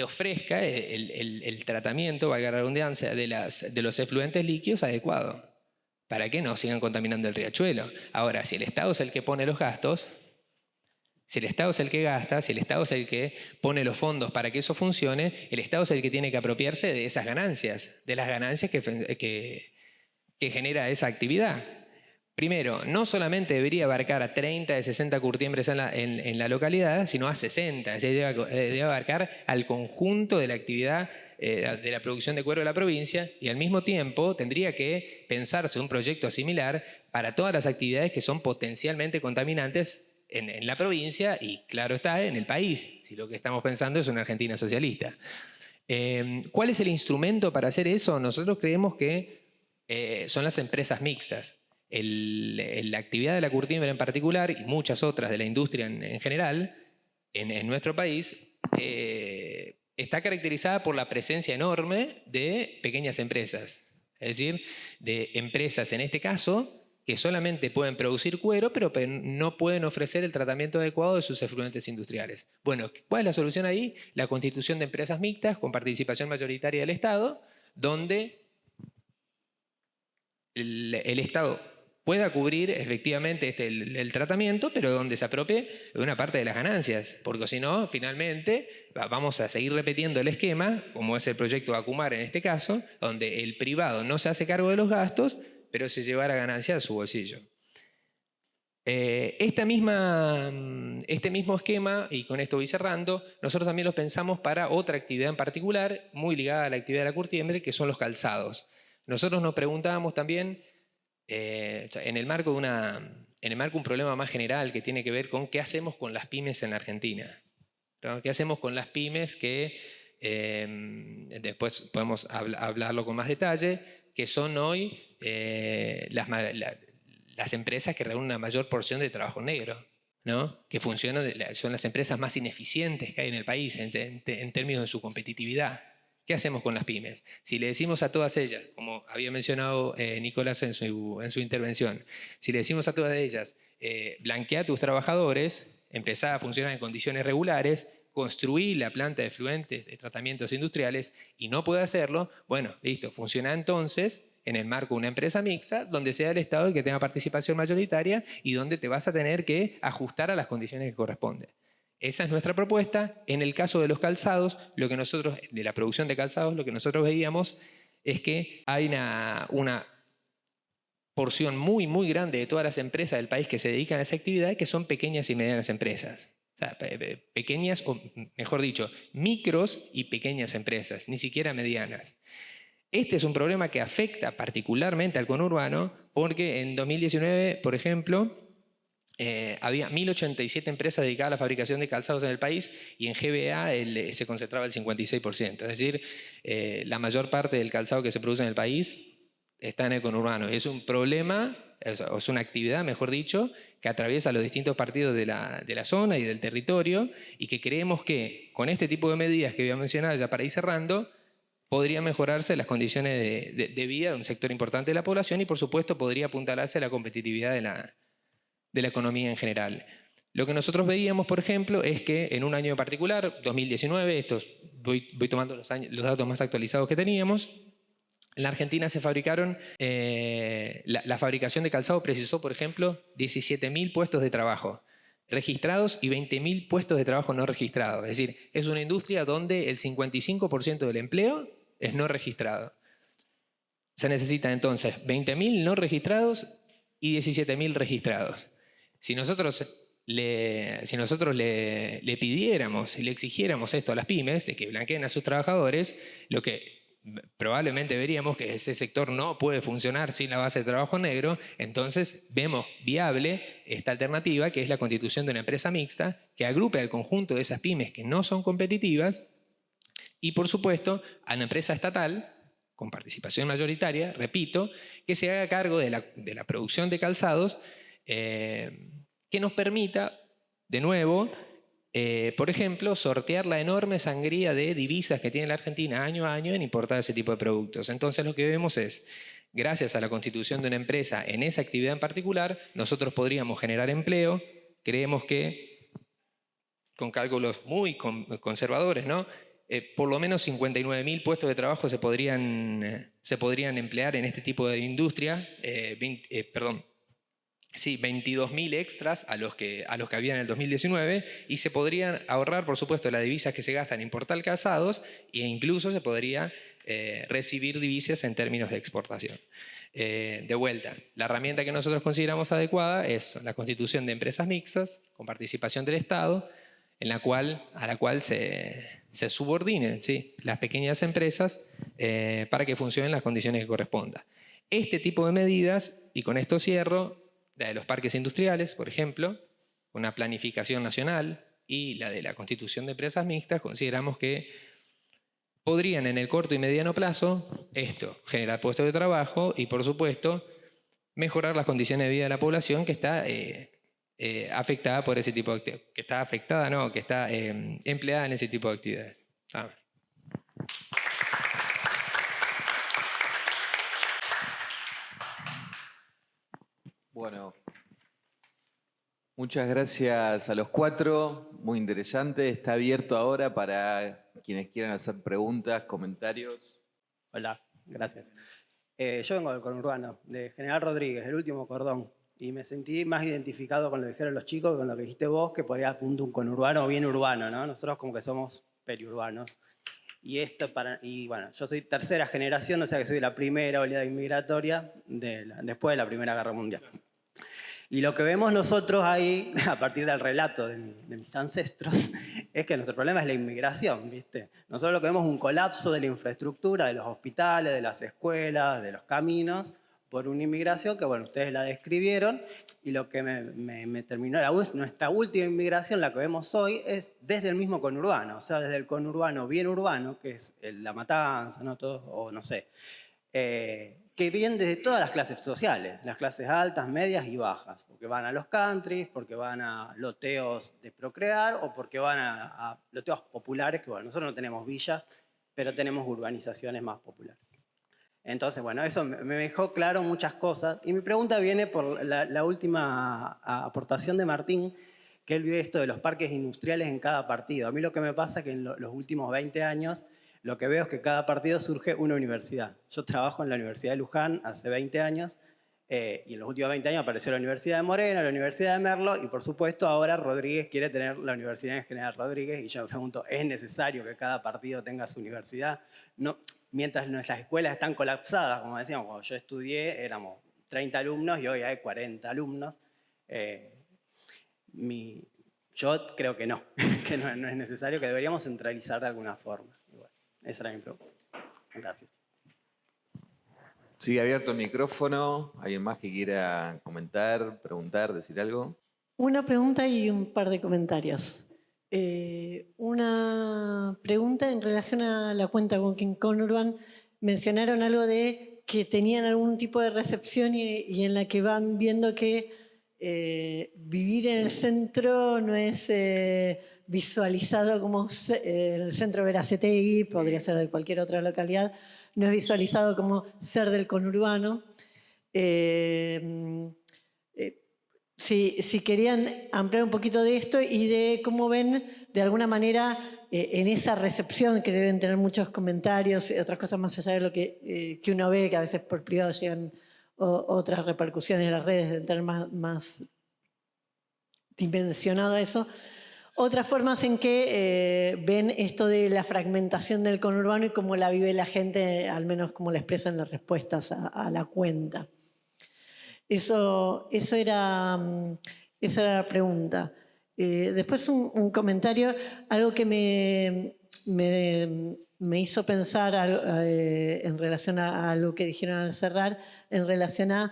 ofrezca el tratamiento, valga la redundancia, de los efluentes líquidos adecuado, para que no sigan contaminando el riachuelo. Ahora, si el Estado es el que pone los gastos, si el Estado es el que gasta, si el Estado es el que pone los fondos para que eso funcione, el Estado es el que tiene que apropiarse de esas ganancias, de las ganancias que genera esa actividad. Primero, no solamente debería abarcar a 30 de 60 curtiembres en la localidad, sino a 60. Es decir, debe abarcar al conjunto de la actividad de la producción de cuero de la provincia, y al mismo tiempo tendría que pensarse un proyecto similar para todas las actividades que son potencialmente contaminantes en la provincia y, claro está, en el país, si lo que estamos pensando es una Argentina socialista. ¿Cuál es el instrumento para hacer eso? Nosotros creemos que son las empresas mixtas. La actividad de la curtiembre en particular y muchas otras de la industria en general en nuestro país está caracterizada por la presencia enorme de pequeñas empresas. Es decir, de empresas en este caso que solamente pueden producir cuero, pero no pueden ofrecer el tratamiento adecuado de sus efluentes industriales. Bueno, ¿cuál es la solución ahí? La constitución de empresas mixtas con participación mayoritaria del Estado, donde el Estado pueda cubrir efectivamente el tratamiento, pero donde se apropie de una parte de las ganancias, porque si no, finalmente vamos a seguir repitiendo el esquema, como es el proyecto ACUMAR en este caso, donde el privado no se hace cargo de los gastos, pero se llevará ganancia a su bolsillo. Este mismo esquema, y con esto voy cerrando, nosotros también lo pensamos para otra actividad en particular, muy ligada a la actividad de la curtiembre, que son los calzados. Nosotros nos preguntábamos también, en el marco un problema más general que tiene que ver con qué hacemos con las pymes en la Argentina, ¿no? ¿Qué hacemos con las pymes que, después podemos hablarlo con más detalle, que son hoy las empresas que reúnen una mayor porción de trabajo negro, ¿no? Que funcionan, son las empresas más ineficientes que hay en el país en términos de su competitividad. ¿Qué hacemos con las pymes? Si le decimos a todas ellas, como había mencionado Nicolás en su intervención, si le decimos a todas ellas, blanquea a tus trabajadores, empezá a funcionar en condiciones regulares, construí la planta de efluentes de tratamientos industriales y no puede hacerlo, bueno, listo, funciona entonces en el marco de una empresa mixta donde sea el Estado el que tenga participación mayoritaria y donde te vas a tener que ajustar a las condiciones que corresponden. Esa es nuestra propuesta. En el caso de los calzados, de la producción de calzados, lo que nosotros veíamos es que hay una porción muy, muy grande de todas las empresas del país que se dedican a esa actividad que son pequeñas y medianas empresas. O sea, pequeñas, o mejor dicho, micros y pequeñas empresas, ni siquiera medianas. Este es un problema que afecta particularmente al conurbano porque en 2019, por ejemplo, había 1.087 empresas dedicadas a la fabricación de calzados en el país y en GBA se concentraba el 56%. Es decir, la mayor parte del calzado que se produce en el país está en el conurbano. Es un problema, es una actividad, mejor dicho, que atraviesa los distintos partidos de la zona y del territorio y que creemos que con este tipo de medidas que voy a mencionar ya para ir cerrando, podría mejorarse las condiciones de vida de un sector importante de la población y por supuesto podría apuntalarse a la competitividad de la economía en general. Lo que nosotros veíamos, por ejemplo, es que en un año en particular, 2019, voy tomando los datos más actualizados que teníamos, en la Argentina se fabricaron, la fabricación de calzado precisó, por ejemplo, 17.000 puestos de trabajo registrados y 20.000 puestos de trabajo no registrados. Es decir, es una industria donde el 55% del empleo es no registrado. Se necesitan entonces 20.000 no registrados y 17.000 registrados. Si nosotros le pidiéramos y le exigiéramos esto a las pymes, de que blanqueen a sus trabajadores, lo que probablemente veríamos que ese sector no puede funcionar sin la base de trabajo negro, entonces vemos viable esta alternativa que es la constitución de una empresa mixta que agrupe al conjunto de esas pymes que no son competitivas y por supuesto a una empresa estatal con participación mayoritaria, repito, que se haga cargo de la producción de calzados que nos permita, de nuevo, por ejemplo, sortear la enorme sangría de divisas que tiene la Argentina año a año en importar ese tipo de productos. Entonces lo que vemos es, gracias a la constitución de una empresa en esa actividad en particular, nosotros podríamos generar empleo. Creemos que, con cálculos muy conservadores, ¿no? Por lo menos 59.000 puestos de trabajo se podrían emplear en este tipo de industria, 22.000 extras a los que había en el 2019 y se podrían ahorrar, por supuesto, las divisas que se gastan en importar calzados e incluso se podría recibir divisas en términos de exportación. De vuelta, la herramienta que nosotros consideramos adecuada es la constitución de empresas mixtas con participación del Estado, a la cual se subordinen, ¿sí?, las pequeñas empresas para que funcionen en las condiciones que correspondan. Este tipo de medidas, y con esto cierro, la de los parques industriales, por ejemplo, una planificación nacional y la de la constitución de empresas mixtas, consideramos que podrían en el corto y mediano plazo generar puestos de trabajo y, por supuesto, mejorar las condiciones de vida de la población que está afectada por ese tipo de actividades, que está empleada en ese tipo de actividades. Bueno, muchas gracias a los cuatro, muy interesante. Está abierto ahora para quienes quieran hacer preguntas, comentarios. Hola, gracias. Yo vengo del conurbano, de General Rodríguez, el último cordón, y me sentí más identificado con lo que dijeron los chicos que con lo que dijiste vos, que por ahí apunta un conurbano bien urbano, ¿no? Nosotros como que somos periurbanos. Y bueno, yo soy tercera generación, o sea que soy de la primera oleada inmigratoria después de la Primera Guerra Mundial. Y lo que vemos nosotros ahí, a partir del relato de mis ancestros, es que nuestro problema es la inmigración, ¿viste? Nosotros lo que vemos es un colapso de la infraestructura, de los hospitales, de las escuelas, de los caminos, por una inmigración que, bueno, ustedes la describieron, y lo que me terminó, nuestra última inmigración, la que vemos hoy, es desde el mismo conurbano, o sea, desde el conurbano bien urbano, que es La Matanza, ¿no? Todo, o no sé, que vienen desde todas las clases sociales, las clases altas, medias y bajas, porque van a los countries, porque van a loteos de procrear, o porque van a loteos populares, que bueno, nosotros no tenemos villas, pero tenemos urbanizaciones más populares. Entonces, bueno, eso me dejó claro muchas cosas. Y mi pregunta viene por la última aportación de Martín, que él vio esto de los parques industriales en cada partido. A mí lo que me pasa es que en los últimos 20 años lo que veo es que cada partido surge una universidad. Yo trabajo en la Universidad de Luján hace 20 años y en los últimos 20 años apareció la Universidad de Moreno, la Universidad de Merlo y por supuesto ahora Rodríguez quiere tener la Universidad en General Rodríguez y yo me pregunto, ¿es necesario que cada partido tenga su universidad? No, mientras nuestras escuelas están colapsadas, como decíamos, cuando yo estudié éramos 30 alumnos y hoy hay 40 alumnos. Yo creo que no, que no es necesario, que deberíamos centralizar de alguna forma. Bueno, esa era mi pregunta. Gracias. Sigue abierto el micrófono. ¿Alguien más que quiera comentar, preguntar, decir algo? Una pregunta y un par de comentarios. Una pregunta en relación a la cuenta Walking Conurban. Mencionaron algo de que tenían algún tipo de recepción y en la que van viendo que vivir en el centro no es visualizado como el centro Verazategui, podría ser de cualquier otra localidad, no es visualizado como ser del conurbano. Si querían ampliar un poquito de esto y de cómo ven, de alguna manera, en esa recepción que deben tener muchos comentarios y otras cosas más allá de lo que uno ve, que a veces por privado llegan otras repercusiones en las redes, deben tener más dimensionado eso. Otras formas en que ven esto de la fragmentación del conurbano y cómo la vive la gente, al menos cómo la expresan las respuestas a la cuenta. Eso era la pregunta. Después un comentario, algo que me hizo pensar en relación a algo que dijeron al cerrar, en relación a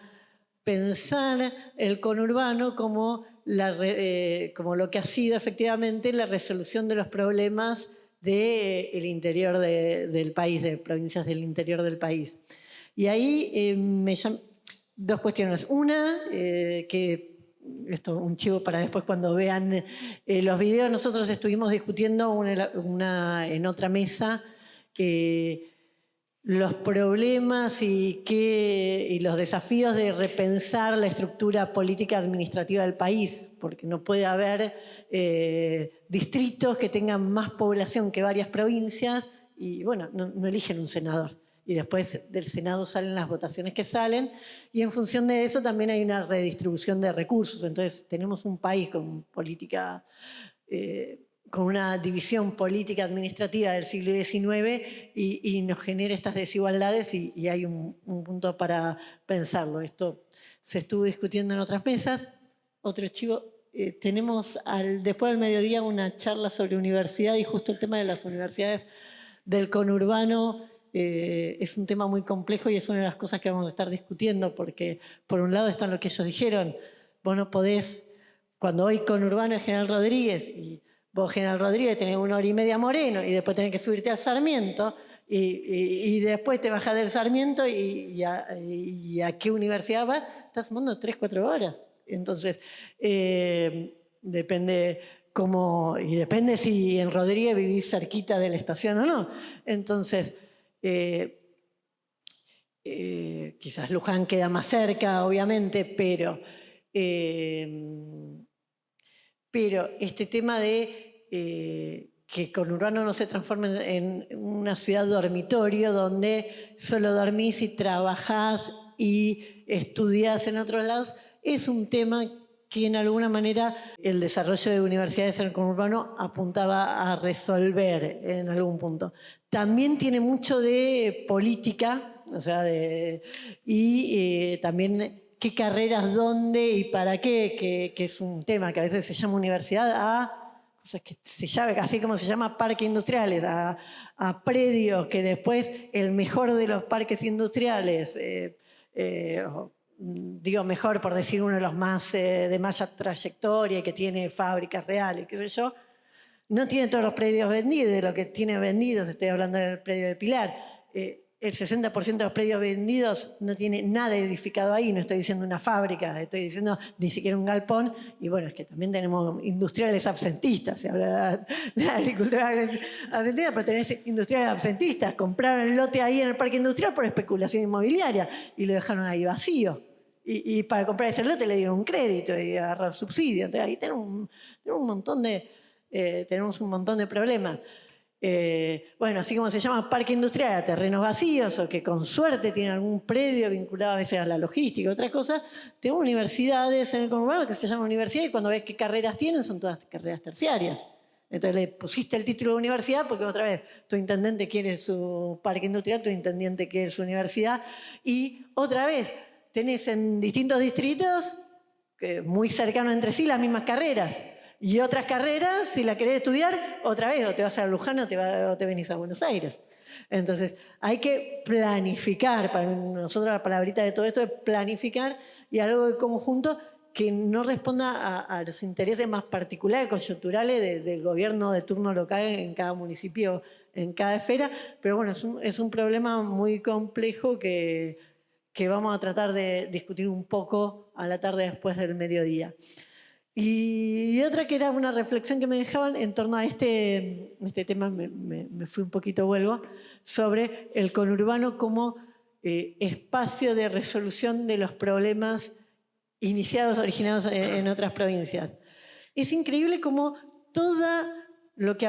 pensar el conurbano como lo que ha sido efectivamente la resolución de los problemas del interior del país, de provincias del interior del país. Y ahí me llama dos cuestiones. Una, que esto un chivo para después cuando vean los videos, nosotros estuvimos discutiendo en otra mesa los problemas y los desafíos de repensar la estructura política administrativa del país, porque no puede haber distritos que tengan más población que varias provincias y, bueno, no eligen un senador. Y después del Senado salen las votaciones que salen y en función de eso también hay una redistribución de recursos. Entonces tenemos un país con política... con una división política administrativa del siglo XIX y nos genera estas desigualdades y hay un punto para pensarlo. Esto se estuvo discutiendo en otras mesas. Otro chivo, tenemos después del mediodía una charla sobre universidad y justo el tema de las universidades del conurbano es un tema muy complejo y es una de las cosas que vamos a estar discutiendo porque por un lado está lo que ellos dijeron, vos no podés, cuando hoy conurbano es General Rodríguez y vos, General Rodríguez, tenés 1 hora y media Moreno y después tenés que subirte al Sarmiento y después te bajás del Sarmiento y a qué universidad vas, estás sumando 3-4 horas. Entonces, depende cómo, y depende si en Rodríguez vivís cerquita de la estación o no. Entonces, quizás Luján queda más cerca, obviamente, pero este tema de que conurbano no se transforme en una ciudad dormitorio donde solo dormís y trabajás y estudiás en otros lados, es un tema que en alguna manera el desarrollo de universidades en el conurbano apuntaba a resolver en algún punto. También tiene mucho de política, o sea, también qué carreras, dónde y para qué, que es un tema que a veces se llama universidad, a cosas que se llama, así como se llama parques industriales, a predios que después el mejor de los parques industriales, digo mejor por decir uno de los más de más trayectoria y que tiene fábricas reales, qué sé yo, no tiene todos los predios vendidos, de lo que tiene vendidos, estoy hablando del predio de Pilar. el 60% de los predios vendidos no tiene nada edificado ahí, no estoy diciendo una fábrica, estoy diciendo ni siquiera un galpón, y bueno, es que también tenemos industriales absentistas, se habla de la agricultura argentina, pero tenés industriales absentistas, compraron el lote ahí en el parque industrial por especulación inmobiliaria y lo dejaron ahí vacío. Y para comprar ese lote le dieron un crédito y agarrar subsidio, entonces ahí tenemos un montón de problemas. Bueno, así como se llama parque industrial a terrenos vacíos o que con suerte tienen algún predio vinculado a veces a la logística, otra cosa, tenemos universidades en el conurbano que se llaman universidad y cuando ves qué carreras tienen son todas carreras terciarias. Entonces le pusiste el título de universidad porque otra vez tu intendente quiere su parque industrial, tu intendente quiere su universidad y otra vez tenés en distintos distritos muy cercanos entre sí las mismas carreras. Y otras carreras, si la querés estudiar, otra vez, o te vas a Luján o te venís a Buenos Aires. Entonces, hay que planificar. Para nosotros la palabrita de todo esto es planificar y algo de conjunto que no responda a los intereses más particulares, coyunturales del gobierno de turno local en cada municipio, en cada esfera. Pero bueno, es un problema muy complejo que vamos a tratar de discutir un poco a la tarde después del mediodía. Y otra que era una reflexión que me dejaban en torno a este tema, me fui un poquito, vuelvo, sobre el conurbano como espacio de resolución de los problemas originados en otras provincias. Es increíble cómo lo que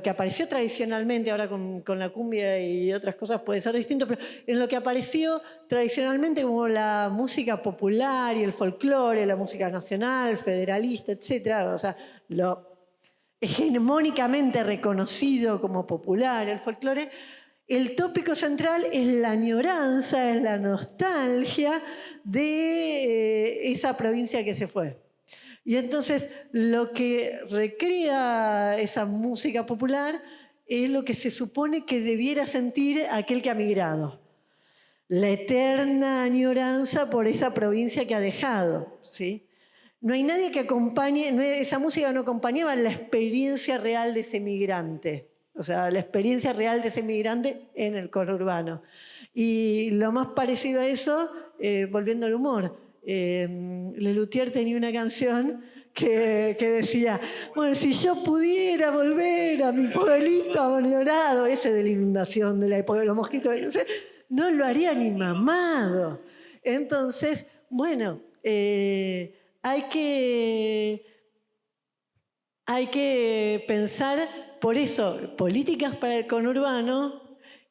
apareció tradicionalmente, ahora con la cumbia y otras cosas puede ser distinto, pero en lo que apareció tradicionalmente como la música popular y el folclore, la música nacional, federalista, etc., o sea, lo hegemónicamente reconocido como popular, el folclore, el tópico central es la añoranza, es la nostalgia de esa provincia que se fue. Y entonces lo que recrea esa música popular es lo que se supone que debiera sentir aquel que ha migrado. La eterna añoranza por esa provincia que ha dejado, ¿sí? No hay nadie que acompañe, esa música no acompañaba la experiencia real de ese migrante. O sea, la experiencia real de ese migrante en el conurbano. Y lo más parecido a eso, volviendo al humor, Lelutier tenía una canción que decía, bueno, si yo pudiera volver a mi pueblito abandonado, ese de la inundación, de la época de los mosquitos, no lo haría ni mamado. Entonces, bueno, hay que pensar, por eso, políticas para el conurbano.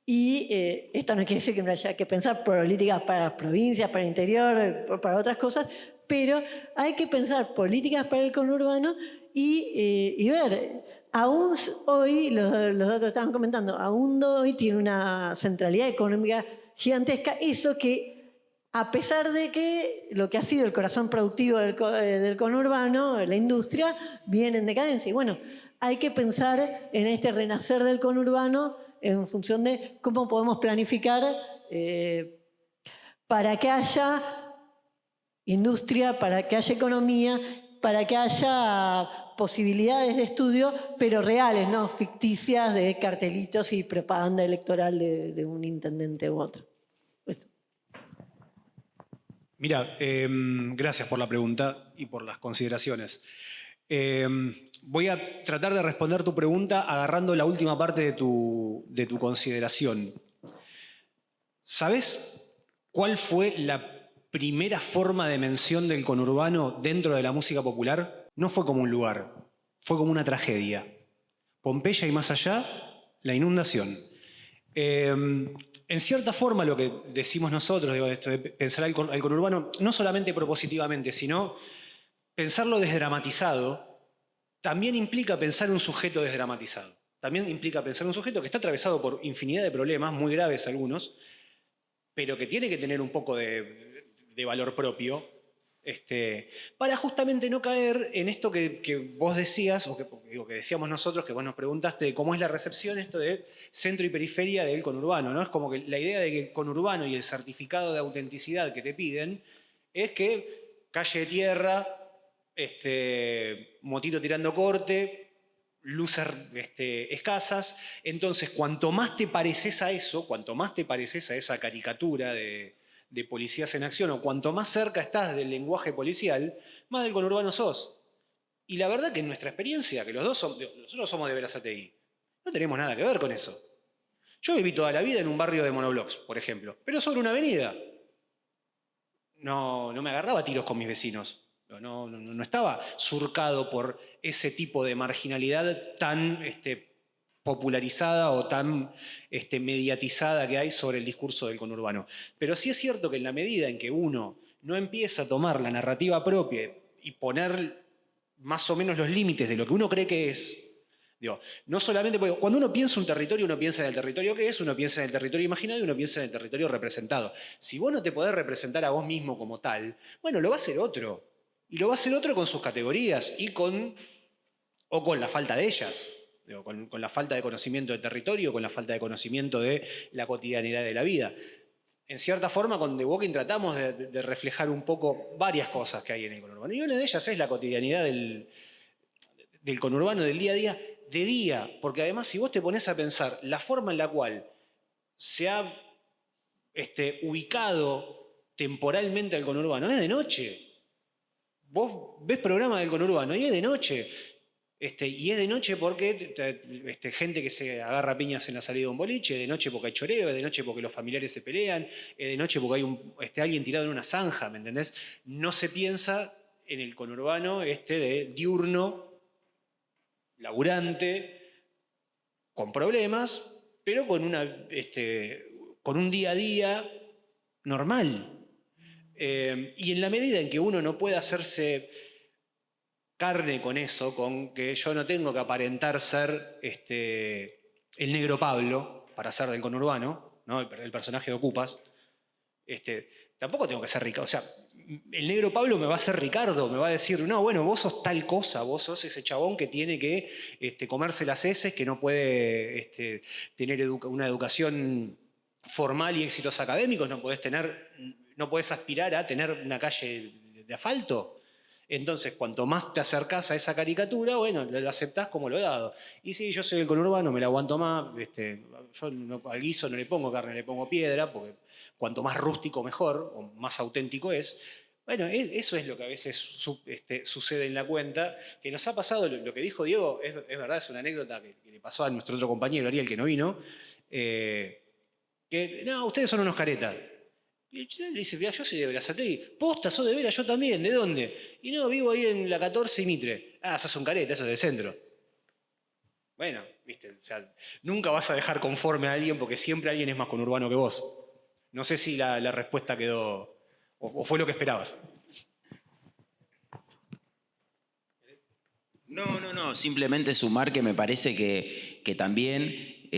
Y esto no quiere decir que no haya que pensar políticas para las provincias, para el interior, para otras cosas, pero hay que pensar políticas para el conurbano y ver, aún hoy, los datos estaban comentando, aún hoy tiene una centralidad económica gigantesca, eso que a pesar de que lo que ha sido el corazón productivo del conurbano, la industria, viene en decadencia. Y bueno, hay que pensar en este renacer del conurbano en función de cómo podemos planificar para que haya industria, para que haya economía, para que haya posibilidades de estudio, pero reales, no ficticias de cartelitos y propaganda electoral de un intendente u otro. Eso. Mira, gracias por la pregunta y por las consideraciones. Voy a tratar de responder tu pregunta agarrando la última parte de tu consideración. ¿Sabes cuál fue la primera forma de mención del conurbano dentro de la música popular? No fue como un lugar, fue como una tragedia. Pompeya y más allá, la inundación. En cierta forma, lo que decimos nosotros, esto de pensar al conurbano, no solamente propositivamente, sino pensarlo desdramatizado, también implica pensar un sujeto desdramatizado. También implica pensar un sujeto que está atravesado por infinidad de problemas, muy graves algunos, pero que tiene que tener un poco de valor propio, para justamente no caer en esto que vos decías, o que decíamos nosotros, que vos nos preguntaste de cómo es la recepción esto de centro y periferia del conurbano, ¿no? Es como que la idea de que el conurbano y el certificado de autenticidad que te piden es que calle de tierra, motito tirando corte, luces escasas. Entonces, cuanto más te pareces a eso, cuanto más te pareces a esa caricatura de policías en acción, o cuanto más cerca estás del lenguaje policial, más del conurbano sos. Y la verdad que en nuestra experiencia, que nosotros somos de Berazategui, no tenemos nada que ver con eso. Yo viví toda la vida en un barrio de monoblocks, por ejemplo, pero sobre una avenida. No me agarraba a tiros con mis vecinos. No estaba surcado por ese tipo de marginalidad tan popularizada o tan mediatizada que hay sobre el discurso del conurbano. Pero sí es cierto que en la medida en que uno no empieza a tomar la narrativa propia y poner más o menos los límites de lo que uno cree que es, digo, no solamente porque cuando uno piensa un territorio, uno piensa en el territorio que es, uno piensa en el territorio imaginado y uno piensa en el territorio representado. Si vos no te podés representar a vos mismo como tal, bueno, lo va a hacer otro. Y lo va a hacer otro con sus categorías o con la falta de ellas. Digo, con la falta de conocimiento del territorio, con la falta de conocimiento de la cotidianidad de la vida. En cierta forma, con The Walking tratamos de reflejar un poco varias cosas que hay en el conurbano. Y una de ellas es la cotidianidad del conurbano, del día a día, de día. Porque además, si vos te pones a pensar la forma en la cual se ha ubicado temporalmente el conurbano, es de noche. Vos ves programas del conurbano y es de noche. Y es de noche porque gente que se agarra piñas en la salida de un boliche, es de noche porque hay choreo, es de noche porque los familiares se pelean, es de noche porque hay alguien tirado en una zanja, ¿me entendés? No se piensa en el conurbano de diurno, laburante, con problemas, pero con un día a día normal. Y en la medida en que uno no puede hacerse carne con eso, con que yo no tengo que aparentar ser el negro Pablo para ser del conurbano, ¿no? El personaje de Ocupas, tampoco tengo que ser Ricardo. O sea, el negro Pablo me va a ser Ricardo, me va a decir, no, bueno, vos sos tal cosa, vos sos ese chabón que tiene que comerse las heces, que no puede tener una educación formal y éxitos académicos, no podés aspirar a tener una calle de asfalto. Entonces, cuanto más te acercás a esa caricatura, bueno, lo aceptás como lo he dado. Y sí, yo soy del conurbano, me la aguanto más. Yo al guiso no le pongo carne, le pongo piedra, porque cuanto más rústico mejor, o más auténtico es. Bueno, eso es lo que a veces sucede en la cuenta, que nos ha pasado, lo que dijo Diego, es verdad, es una anécdota que le pasó a nuestro otro compañero, Ariel, que no vino, que, no, ustedes son unos caretas. Y le dice, yo soy de Berazategui. Posta, sos de Vera, yo también, ¿de dónde? Y no, vivo ahí en la 14 y Mitre. Ah, sos un careta, eso es del centro. Bueno, viste, o sea, nunca vas a dejar conforme a alguien porque siempre alguien es más conurbano que vos. No sé si la respuesta quedó, o fue lo que esperabas. No, simplemente sumar que me parece que también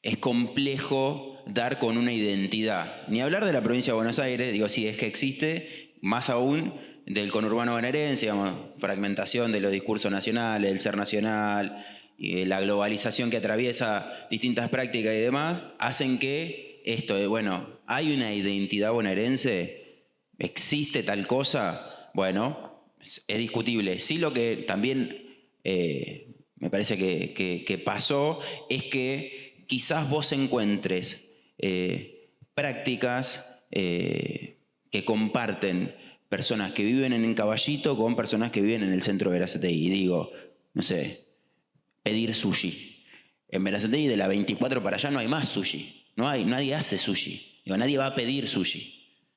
es complejo dar con una identidad. Ni hablar de la provincia de Buenos Aires, digo, sí, es que existe, más aún del conurbano bonaerense, digamos, fragmentación de los discursos nacionales, del ser nacional, y la globalización que atraviesa distintas prácticas y demás, hacen que esto, bueno, hay una identidad bonaerense, existe tal cosa, bueno, es discutible. Sí, lo que también me parece que pasó es que quizás vos encuentres prácticas que comparten personas que viven en Caballito con personas que viven en el centro de Berazategui. Y digo, no sé, pedir sushi. En Berazategui de la 24 para allá no hay más sushi. Nadie hace sushi. Digo, nadie va a pedir sushi.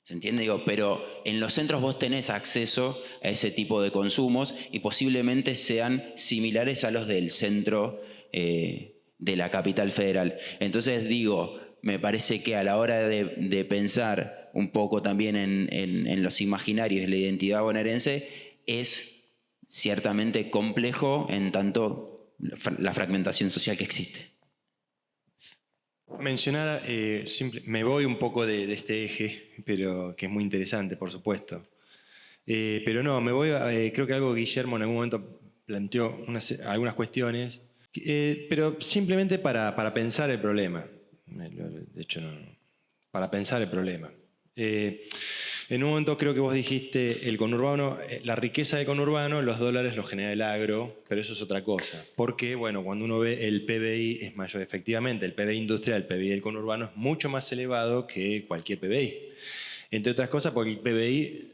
¿Se entiende? Digo, pero en los centros vos tenés acceso a ese tipo de consumos y posiblemente sean similares a los del centro de la capital federal. Entonces digo, me parece que a la hora de pensar un poco también en los imaginarios de la identidad bonaerense, es ciertamente complejo en tanto la fragmentación social que existe. Mencionar, me voy un poco de este eje, pero que es muy interesante, por supuesto. Pero no, me voy creo que algo Guillermo en algún momento planteó algunas cuestiones, pero simplemente para pensar el problema. De hecho, no, para pensar el problema. En un momento creo que vos dijiste el conurbano, la riqueza del conurbano, los dólares los genera el agro, pero eso es otra cosa. Porque, bueno, cuando uno ve el PBI es mayor, efectivamente, el PBI industrial, el PBI del conurbano es mucho más elevado que cualquier PBI. Entre otras cosas porque el PBI,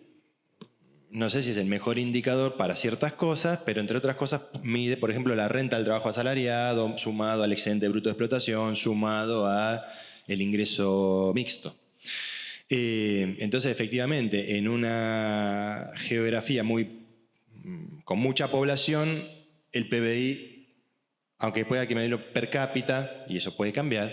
no sé si es el mejor indicador para ciertas cosas, pero entre otras cosas mide, por ejemplo, la renta del trabajo asalariado, sumado al excedente bruto de explotación, sumado al ingreso mixto. Entonces, efectivamente, en una geografía con mucha población, el PBI, aunque pueda que medirlo per cápita, y eso puede cambiar,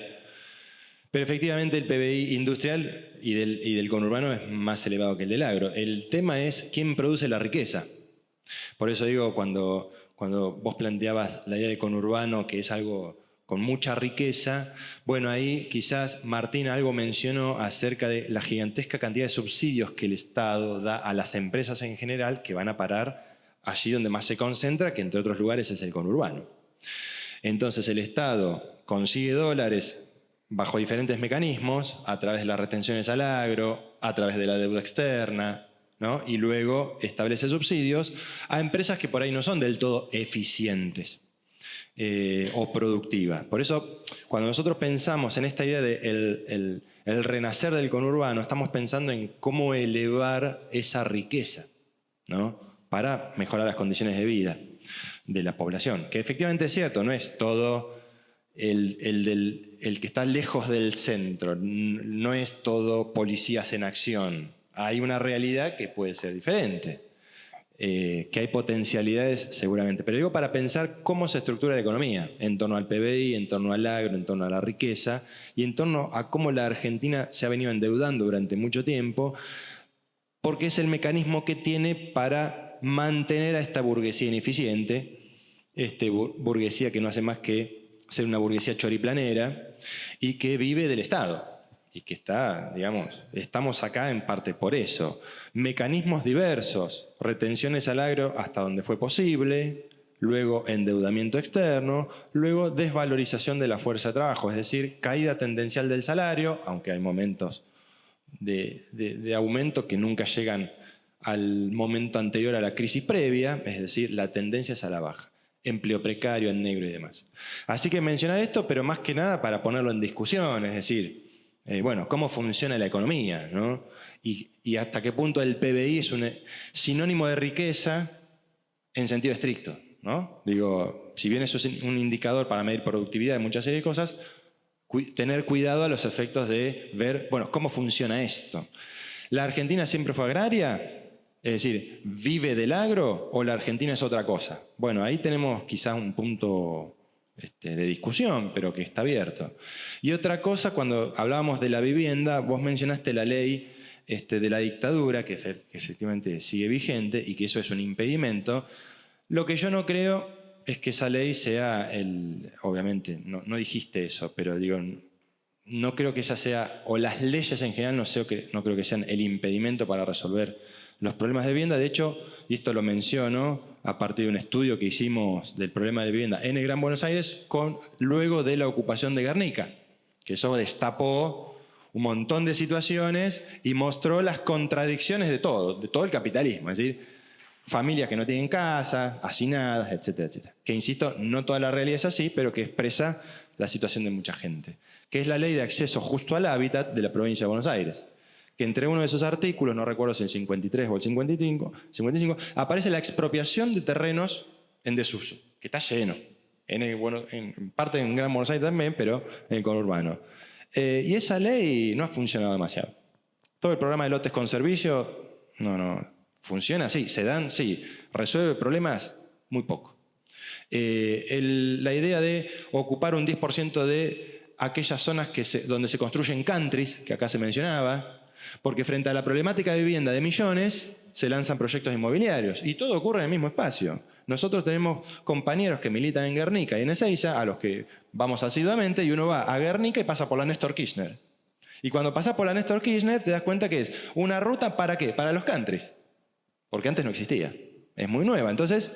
pero efectivamente el PBI industrial y del conurbano es más elevado que el del agro. El tema es quién produce la riqueza. Por eso digo, cuando vos planteabas la idea del conurbano, que es algo con mucha riqueza, bueno, ahí quizás Martín algo mencionó acerca de la gigantesca cantidad de subsidios que el Estado da a las empresas en general que van a parar allí donde más se concentra, que entre otros lugares es el conurbano. Entonces el Estado consigue dólares bajo diferentes mecanismos, a través de las retenciones al agro, a través de la deuda externa, ¿no? Y luego establece subsidios a empresas que por ahí no son del todo eficientes. O productiva. Por eso, cuando nosotros pensamos en esta idea de el renacer del conurbano, estamos pensando en cómo elevar esa riqueza, ¿no? Para mejorar las condiciones de vida de la población. Que efectivamente es cierto, no es todo el que está lejos del centro, no es todo policías en acción. Hay una realidad que puede ser diferente. Que hay potencialidades seguramente. Pero digo para pensar cómo se estructura la economía, en torno al PBI, en torno al agro, en torno a la riqueza, y en torno a cómo la Argentina se ha venido endeudando durante mucho tiempo, porque es el mecanismo que tiene para mantener a esta burguesía ineficiente, burguesía que no hace más que ser una burguesía choriplanera y que vive del Estado. Y que está, digamos, estamos acá en parte por eso. Mecanismos diversos, retenciones al agro hasta donde fue posible, luego endeudamiento externo, luego desvalorización de la fuerza de trabajo, es decir, caída tendencial del salario, aunque hay momentos de aumento que nunca llegan al momento anterior a la crisis previa, es decir, la tendencia es a la baja. Empleo precario en negro y demás. Así que mencionar esto, pero más que nada para ponerlo en discusión, es decir, bueno, cómo funciona la economía, ¿no? Y hasta qué punto el PBI es un sinónimo de riqueza en sentido estricto, ¿no? Digo, si bien eso es un indicador para medir productividad de muchas series de cosas, tener cuidado a los efectos de ver, bueno, cómo funciona esto. ¿La Argentina siempre fue agraria? Es decir, ¿vive del agro o la Argentina es otra cosa? Bueno, ahí tenemos quizás un punto de discusión, pero que está abierto. Y otra cosa, cuando hablábamos de la vivienda, vos mencionaste la ley de la dictadura, que efectivamente sigue vigente y que eso es un impedimento. Lo que yo no creo es que esa ley sea obviamente, no dijiste eso, pero digo, no creo que esa sea, o las leyes en general no creo que sean el impedimento para resolver los problemas de vivienda. De hecho, y esto lo menciono a partir de un estudio que hicimos del problema de vivienda en el Gran Buenos Aires, luego de la ocupación de Guernica, que eso destapó un montón de situaciones y mostró las contradicciones de todo el capitalismo, es decir, familias que no tienen casa, hacinadas, etcétera, etcétera. Que, insisto, no toda la realidad es así, pero que expresa la situación de mucha gente, que es la Ley de Acceso Justo al Hábitat de la provincia de Buenos Aires, que entre uno de esos artículos, no recuerdo si el 53 o el 55, aparece la expropiación de terrenos en desuso, que está lleno, en parte en Gran Buenos Aires también, pero en el conurbano. Y esa ley no ha funcionado demasiado. Todo el programa de lotes con servicio, no, funciona, sí, se dan, sí, resuelve problemas, muy poco. La idea de ocupar un 10% de aquellas zonas donde se construyen countries, que acá se mencionaba, porque frente a la problemática de vivienda de millones, se lanzan proyectos inmobiliarios y todo ocurre en el mismo espacio. Nosotros tenemos compañeros que militan en Guernica y en Ezeiza, a los que vamos asiduamente, y uno va a Guernica y pasa por la Néstor Kirchner. Y cuando pasas por la Néstor Kirchner te das cuenta que es una ruta ¿para qué? Para los countries, porque antes no existía. Es muy nueva. Entonces,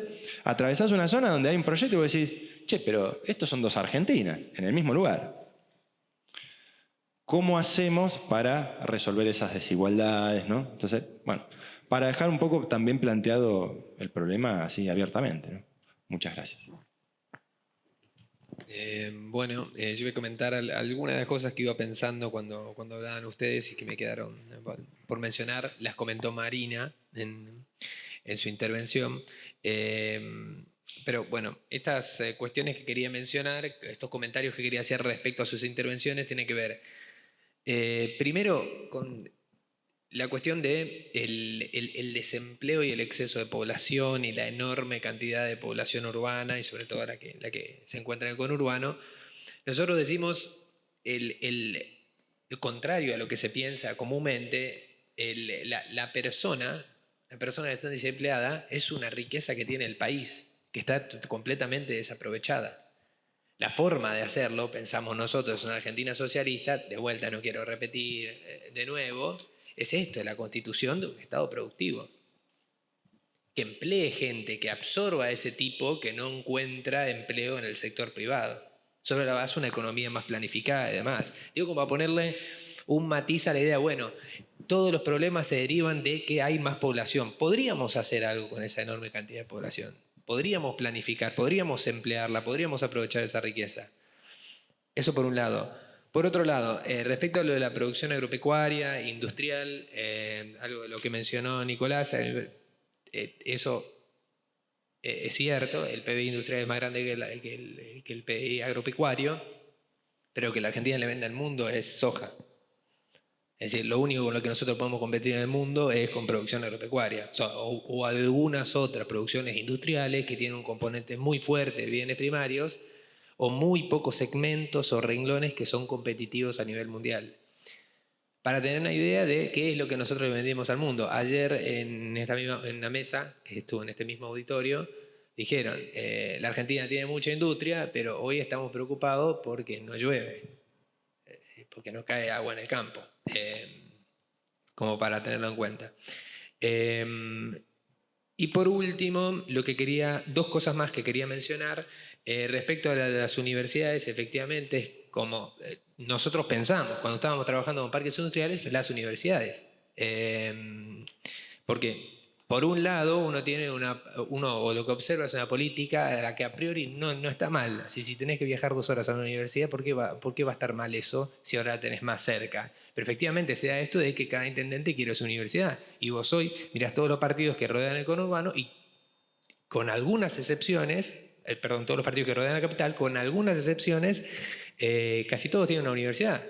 atravesás una zona donde hay un proyecto y vos decís, che, pero estos son dos Argentinas, en el mismo lugar. ¿cómo hacemos para resolver esas desigualdades, ¿no? Entonces, bueno, para dejar un poco también planteado el problema así abiertamente, ¿no? Muchas gracias. Bueno, yo voy a comentar algunas de las cosas que iba pensando cuando hablaban ustedes y que me quedaron por mencionar. Las comentó Marina en su intervención. Pero bueno, estas cuestiones que quería mencionar, estos comentarios que quería hacer respecto a sus intervenciones, tienen que ver primero con la cuestión de el desempleo y el exceso de población y la enorme cantidad de población urbana y sobre todo la que se encuentra en el conurbano. Nosotros decimos el contrario a lo que se piensa comúnmente. La persona que está desempleada es una riqueza que tiene el país, que está completamente desaprovechada. La forma de hacerlo, pensamos nosotros en una Argentina socialista, de vuelta no quiero repetir de nuevo, es esto, es la constitución de un Estado productivo. Que emplee gente, que absorba a ese tipo que no encuentra empleo en el sector privado. Sobre la base de una economía más planificada y demás. Digo, como para ponerle un matiz a la idea, bueno, todos los problemas se derivan de que hay más población. Podríamos hacer algo con esa enorme cantidad de población. Podríamos planificar, podríamos emplearla, podríamos aprovechar esa riqueza. Eso por un lado. Por otro lado, respecto a lo de la producción agropecuaria, industrial, algo de lo que mencionó Nicolás, eso es cierto, el PBI industrial es más grande que el PBI agropecuario, pero que la Argentina le vende al mundo es soja. Es decir, lo único con lo que nosotros podemos competir en el mundo es con producción agropecuaria, o algunas otras producciones industriales que tienen un componente muy fuerte de bienes primarios, o muy pocos segmentos o renglones que son competitivos a nivel mundial. Para tener una idea de qué es lo que nosotros le vendimos al mundo. Ayer en la mesa, que estuvo en este mismo auditorio, dijeron, la Argentina tiene mucha industria, pero hoy estamos preocupados porque no llueve, porque no cae agua en el campo, como para tenerlo en cuenta. Y por último, dos cosas más que quería mencionar. Respecto a las universidades, efectivamente, es como nosotros pensamos cuando estábamos trabajando con parques industriales, las universidades. Porque, por un lado, uno o lo que observa es una política a la que a priori no está mal. Si tenés que viajar 2 horas a la universidad, ¿por qué va a estar mal eso si ahora la tenés más cerca? Pero efectivamente se da esto de que cada intendente quiere su universidad. Y vos hoy mirás todos los partidos que rodean el conurbano y con algunas excepciones, todos los partidos que rodean la capital, con algunas excepciones, casi todos tienen una universidad.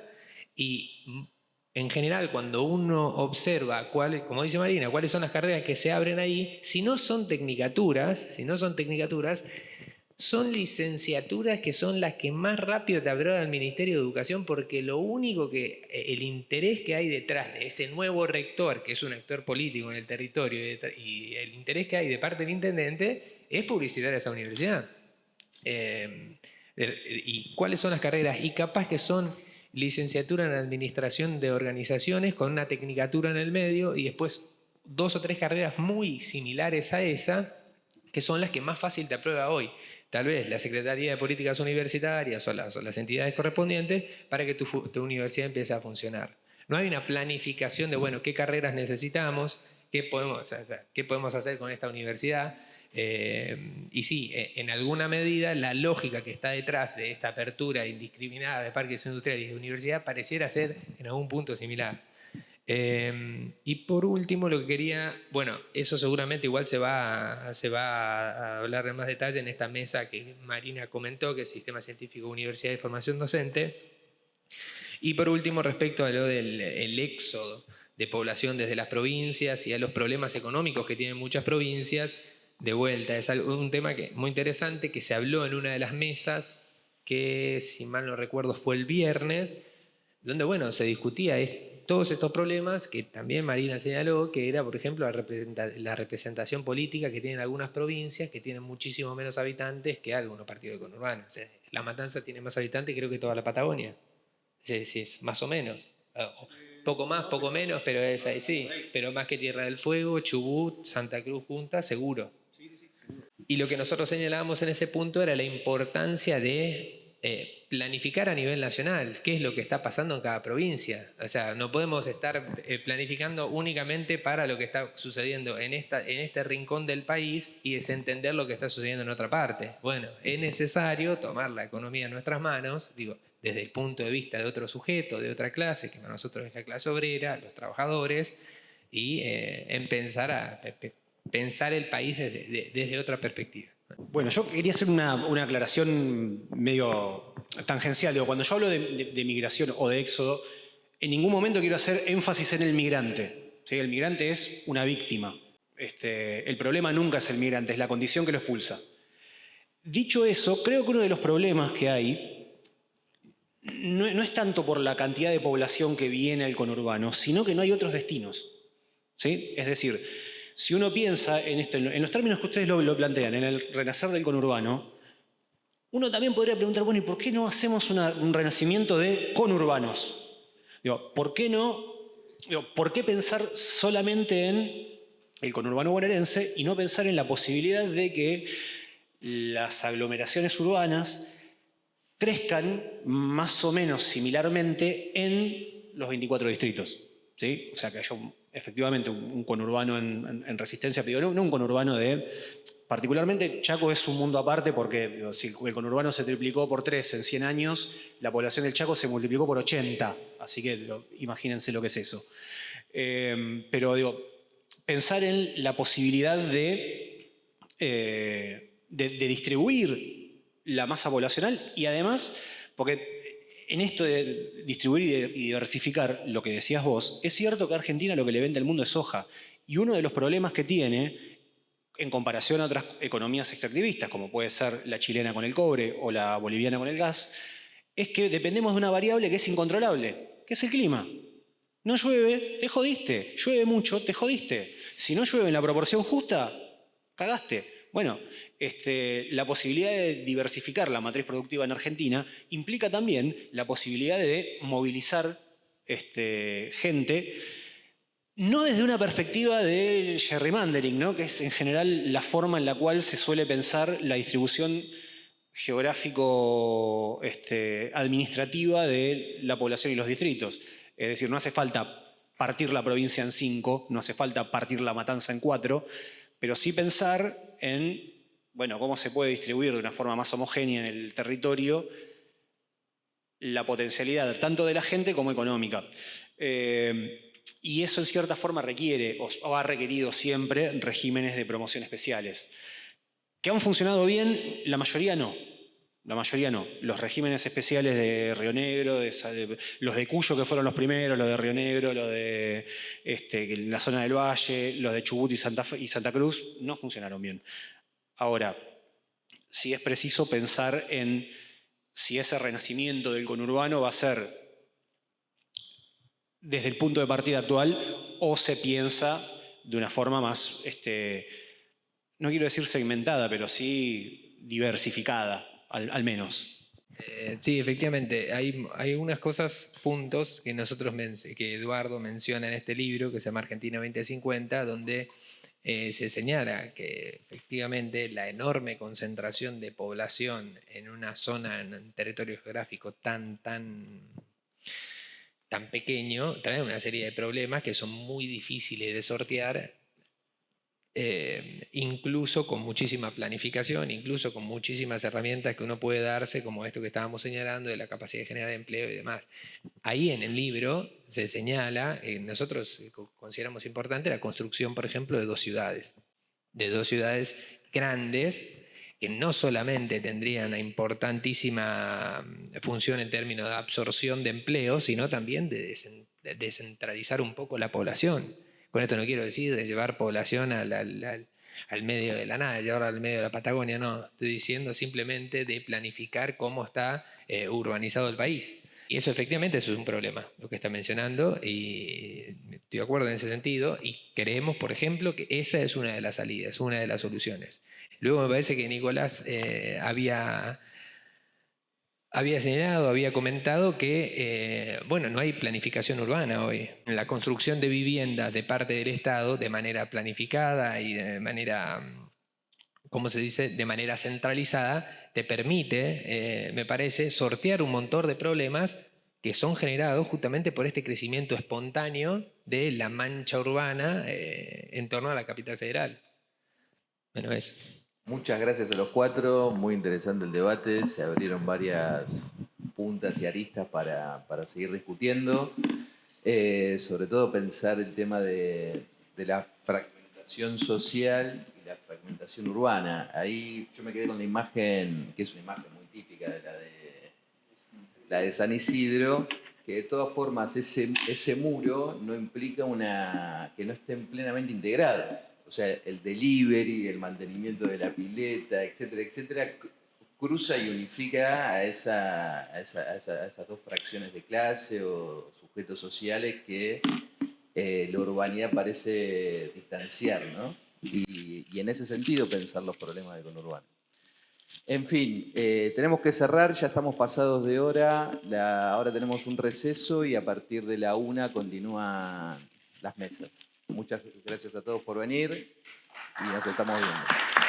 Y en general, cuando uno observa, como dice Marina, cuáles son las carreras que se abren ahí, si no son tecnicaturas, son licenciaturas que son las que más rápido te aprueba el Ministerio de Educación, porque el interés que hay detrás de ese nuevo rector, que es un actor político en el territorio, y el interés que hay de parte del intendente, es publicitar esa universidad. ¿Y cuáles son las carreras? Y capaz que son licenciatura en administración de organizaciones con una tecnicatura en el medio y después 2 o 3 carreras muy similares a esa, que son las que más fácil te aprueba hoy. Tal vez la Secretaría de Políticas Universitarias o las entidades correspondientes para que tu universidad empiece a funcionar. No hay una planificación de, bueno, qué carreras necesitamos, qué podemos hacer con esta universidad. Y sí, en alguna medida la lógica que está detrás de esta apertura indiscriminada de parques industriales y de universidad pareciera ser en algún punto similar. Y por último lo que quería, bueno, eso seguramente igual se va a hablar en más detalle en esta mesa que Marina comentó, que es Sistema Científico, Universidad y Formación Docente. Y por último, respecto a lo del éxodo de población desde las provincias y a los problemas económicos que tienen muchas provincias, de vuelta, es un tema muy interesante que se habló en una de las mesas, que si mal no recuerdo fue el viernes, donde bueno, se discutía todos estos problemas que también Marina señaló, que era por ejemplo la representación política que tienen algunas provincias que tienen muchísimo menos habitantes que algunos partidos de conurbano. O sea, La Matanza tiene más habitantes creo que toda la Patagonia, es más o menos. Poco más, poco menos, pero es ahí sí. Pero más que Tierra del Fuego, Chubut, Santa Cruz junta, seguro. Y lo que nosotros señalábamos en ese punto era la importancia de planificar a nivel nacional qué es lo que está pasando en cada provincia. O sea, no podemos estar planificando únicamente para lo que está sucediendo en este rincón del país y desentender lo que está sucediendo en otra parte. Bueno, es necesario tomar la economía en nuestras manos, digo, desde el punto de vista de otro sujeto, de otra clase, que para nosotros es la clase obrera, los trabajadores, y pensar el país desde otra perspectiva. Bueno, yo quería hacer una aclaración medio tangencial. Digo, cuando yo hablo de migración o de éxodo, en ningún momento quiero hacer énfasis en el migrante. ¿Sí? El migrante es una víctima. El problema nunca es el migrante, es la condición que lo expulsa. Dicho eso, creo que uno de los problemas que hay no es tanto por la cantidad de población que viene al conurbano, sino que no hay otros destinos. ¿Sí? Es decir, si uno piensa en esto, en los términos que ustedes lo plantean, en el renacer del conurbano, uno también podría preguntar, bueno, ¿y por qué no hacemos un renacimiento de conurbanos? Digo, ¿por qué pensar solamente en el conurbano bonaerense y no pensar en la posibilidad de que las aglomeraciones urbanas crezcan más o menos similarmente en los 24 distritos? ¿Sí? O sea, que haya efectivamente un conurbano en Resistencia, pero no un conurbano de... Particularmente Chaco es un mundo aparte porque digo, si el conurbano se triplicó por 3 en 100 años, la población del Chaco se multiplicó por 80, así que imagínense lo que es eso. Pero digo, pensar en la posibilidad de distribuir la masa poblacional y además, porque en esto de distribuir y diversificar, lo que decías vos, es cierto que a Argentina lo que le vende al mundo es soja. Y uno de los problemas que tiene, en comparación a otras economías extractivistas, como puede ser la chilena con el cobre o la boliviana con el gas, es que dependemos de una variable que es incontrolable, que es el clima. No llueve, te jodiste. Llueve mucho, te jodiste. Si no llueve en la proporción justa, cagaste. Bueno, la posibilidad de diversificar la matriz productiva en Argentina implica también la posibilidad de movilizar gente, no desde una perspectiva del gerrymandering, ¿no? Que es en general la forma en la cual se suele pensar la distribución geográfico-administrativa de la población y los distritos. Es decir, no hace falta partir la provincia en 5, no hace falta partir la matanza en 4, pero sí pensar en, bueno, cómo se puede distribuir de una forma más homogénea en el territorio la potencialidad tanto de la gente como económica. Y eso en cierta forma requiere, o ha requerido siempre, regímenes de promoción especiales. ¿Que han funcionado bien? La mayoría no. La mayoría no. Los regímenes especiales de Río Negro, los de Cuyo, que fueron los primeros, los de Río Negro, los de la zona del Valle, los de Chubut y Santa Cruz, no funcionaron bien. Ahora, sí es preciso pensar en si ese renacimiento del conurbano va a ser desde el punto de partida actual o se piensa de una forma más, no quiero decir segmentada, pero sí diversificada. Al menos. Sí, efectivamente. Hay unas cosas, puntos que que Eduardo menciona en este libro que se llama Argentina 2050, donde se señala que efectivamente la enorme concentración de población en una zona, en un territorio geográfico tan pequeño, trae una serie de problemas que son muy difíciles de sortear. Incluso con muchísima planificación, incluso con muchísimas herramientas que uno puede darse, como esto que estábamos señalando, de la capacidad de generar empleo y demás. Ahí en el libro se señala, nosotros consideramos importante la construcción, por ejemplo, de dos ciudades grandes, que no solamente tendrían una importantísima función en términos de absorción de empleo, sino también de descentralizar un poco la población. Con esto no quiero decir de llevar población al medio de la nada, llevarla al medio de la Patagonia, no. Estoy diciendo simplemente de planificar cómo está urbanizado el país. Y eso efectivamente eso es un problema, lo que está mencionando, y estoy de acuerdo en ese sentido, y creemos, por ejemplo, que esa es una de las salidas, una de las soluciones. Luego me parece que Nicolás había señalado, había comentado que, bueno, no hay planificación urbana hoy. La construcción de viviendas de parte del Estado de manera planificada y de manera como se dice, de manera centralizada, te permite, me parece, sortear un montón de problemas que son generados justamente por este crecimiento espontáneo de la mancha urbana en torno a la capital federal. Bueno, eso. Muchas gracias a los cuatro, muy interesante el debate, se abrieron varias puntas y aristas para seguir discutiendo, sobre todo pensar el tema de la fragmentación social y la fragmentación urbana. Ahí yo me quedé con la imagen, que es una imagen muy típica de la de San Isidro, que de todas formas ese muro no implica que no estén plenamente integrados. O sea, el delivery, el mantenimiento de la pileta, etcétera, etcétera, cruza y unifica a esas dos fracciones de clase o sujetos sociales que la urbanidad parece distanciar, ¿no? Y en ese sentido pensar los problemas del conurbano. En fin, tenemos que cerrar, ya estamos pasados de hora, ahora tenemos un receso y a partir de la 1 continúan las mesas. Muchas gracias a todos por venir y nos estamos viendo.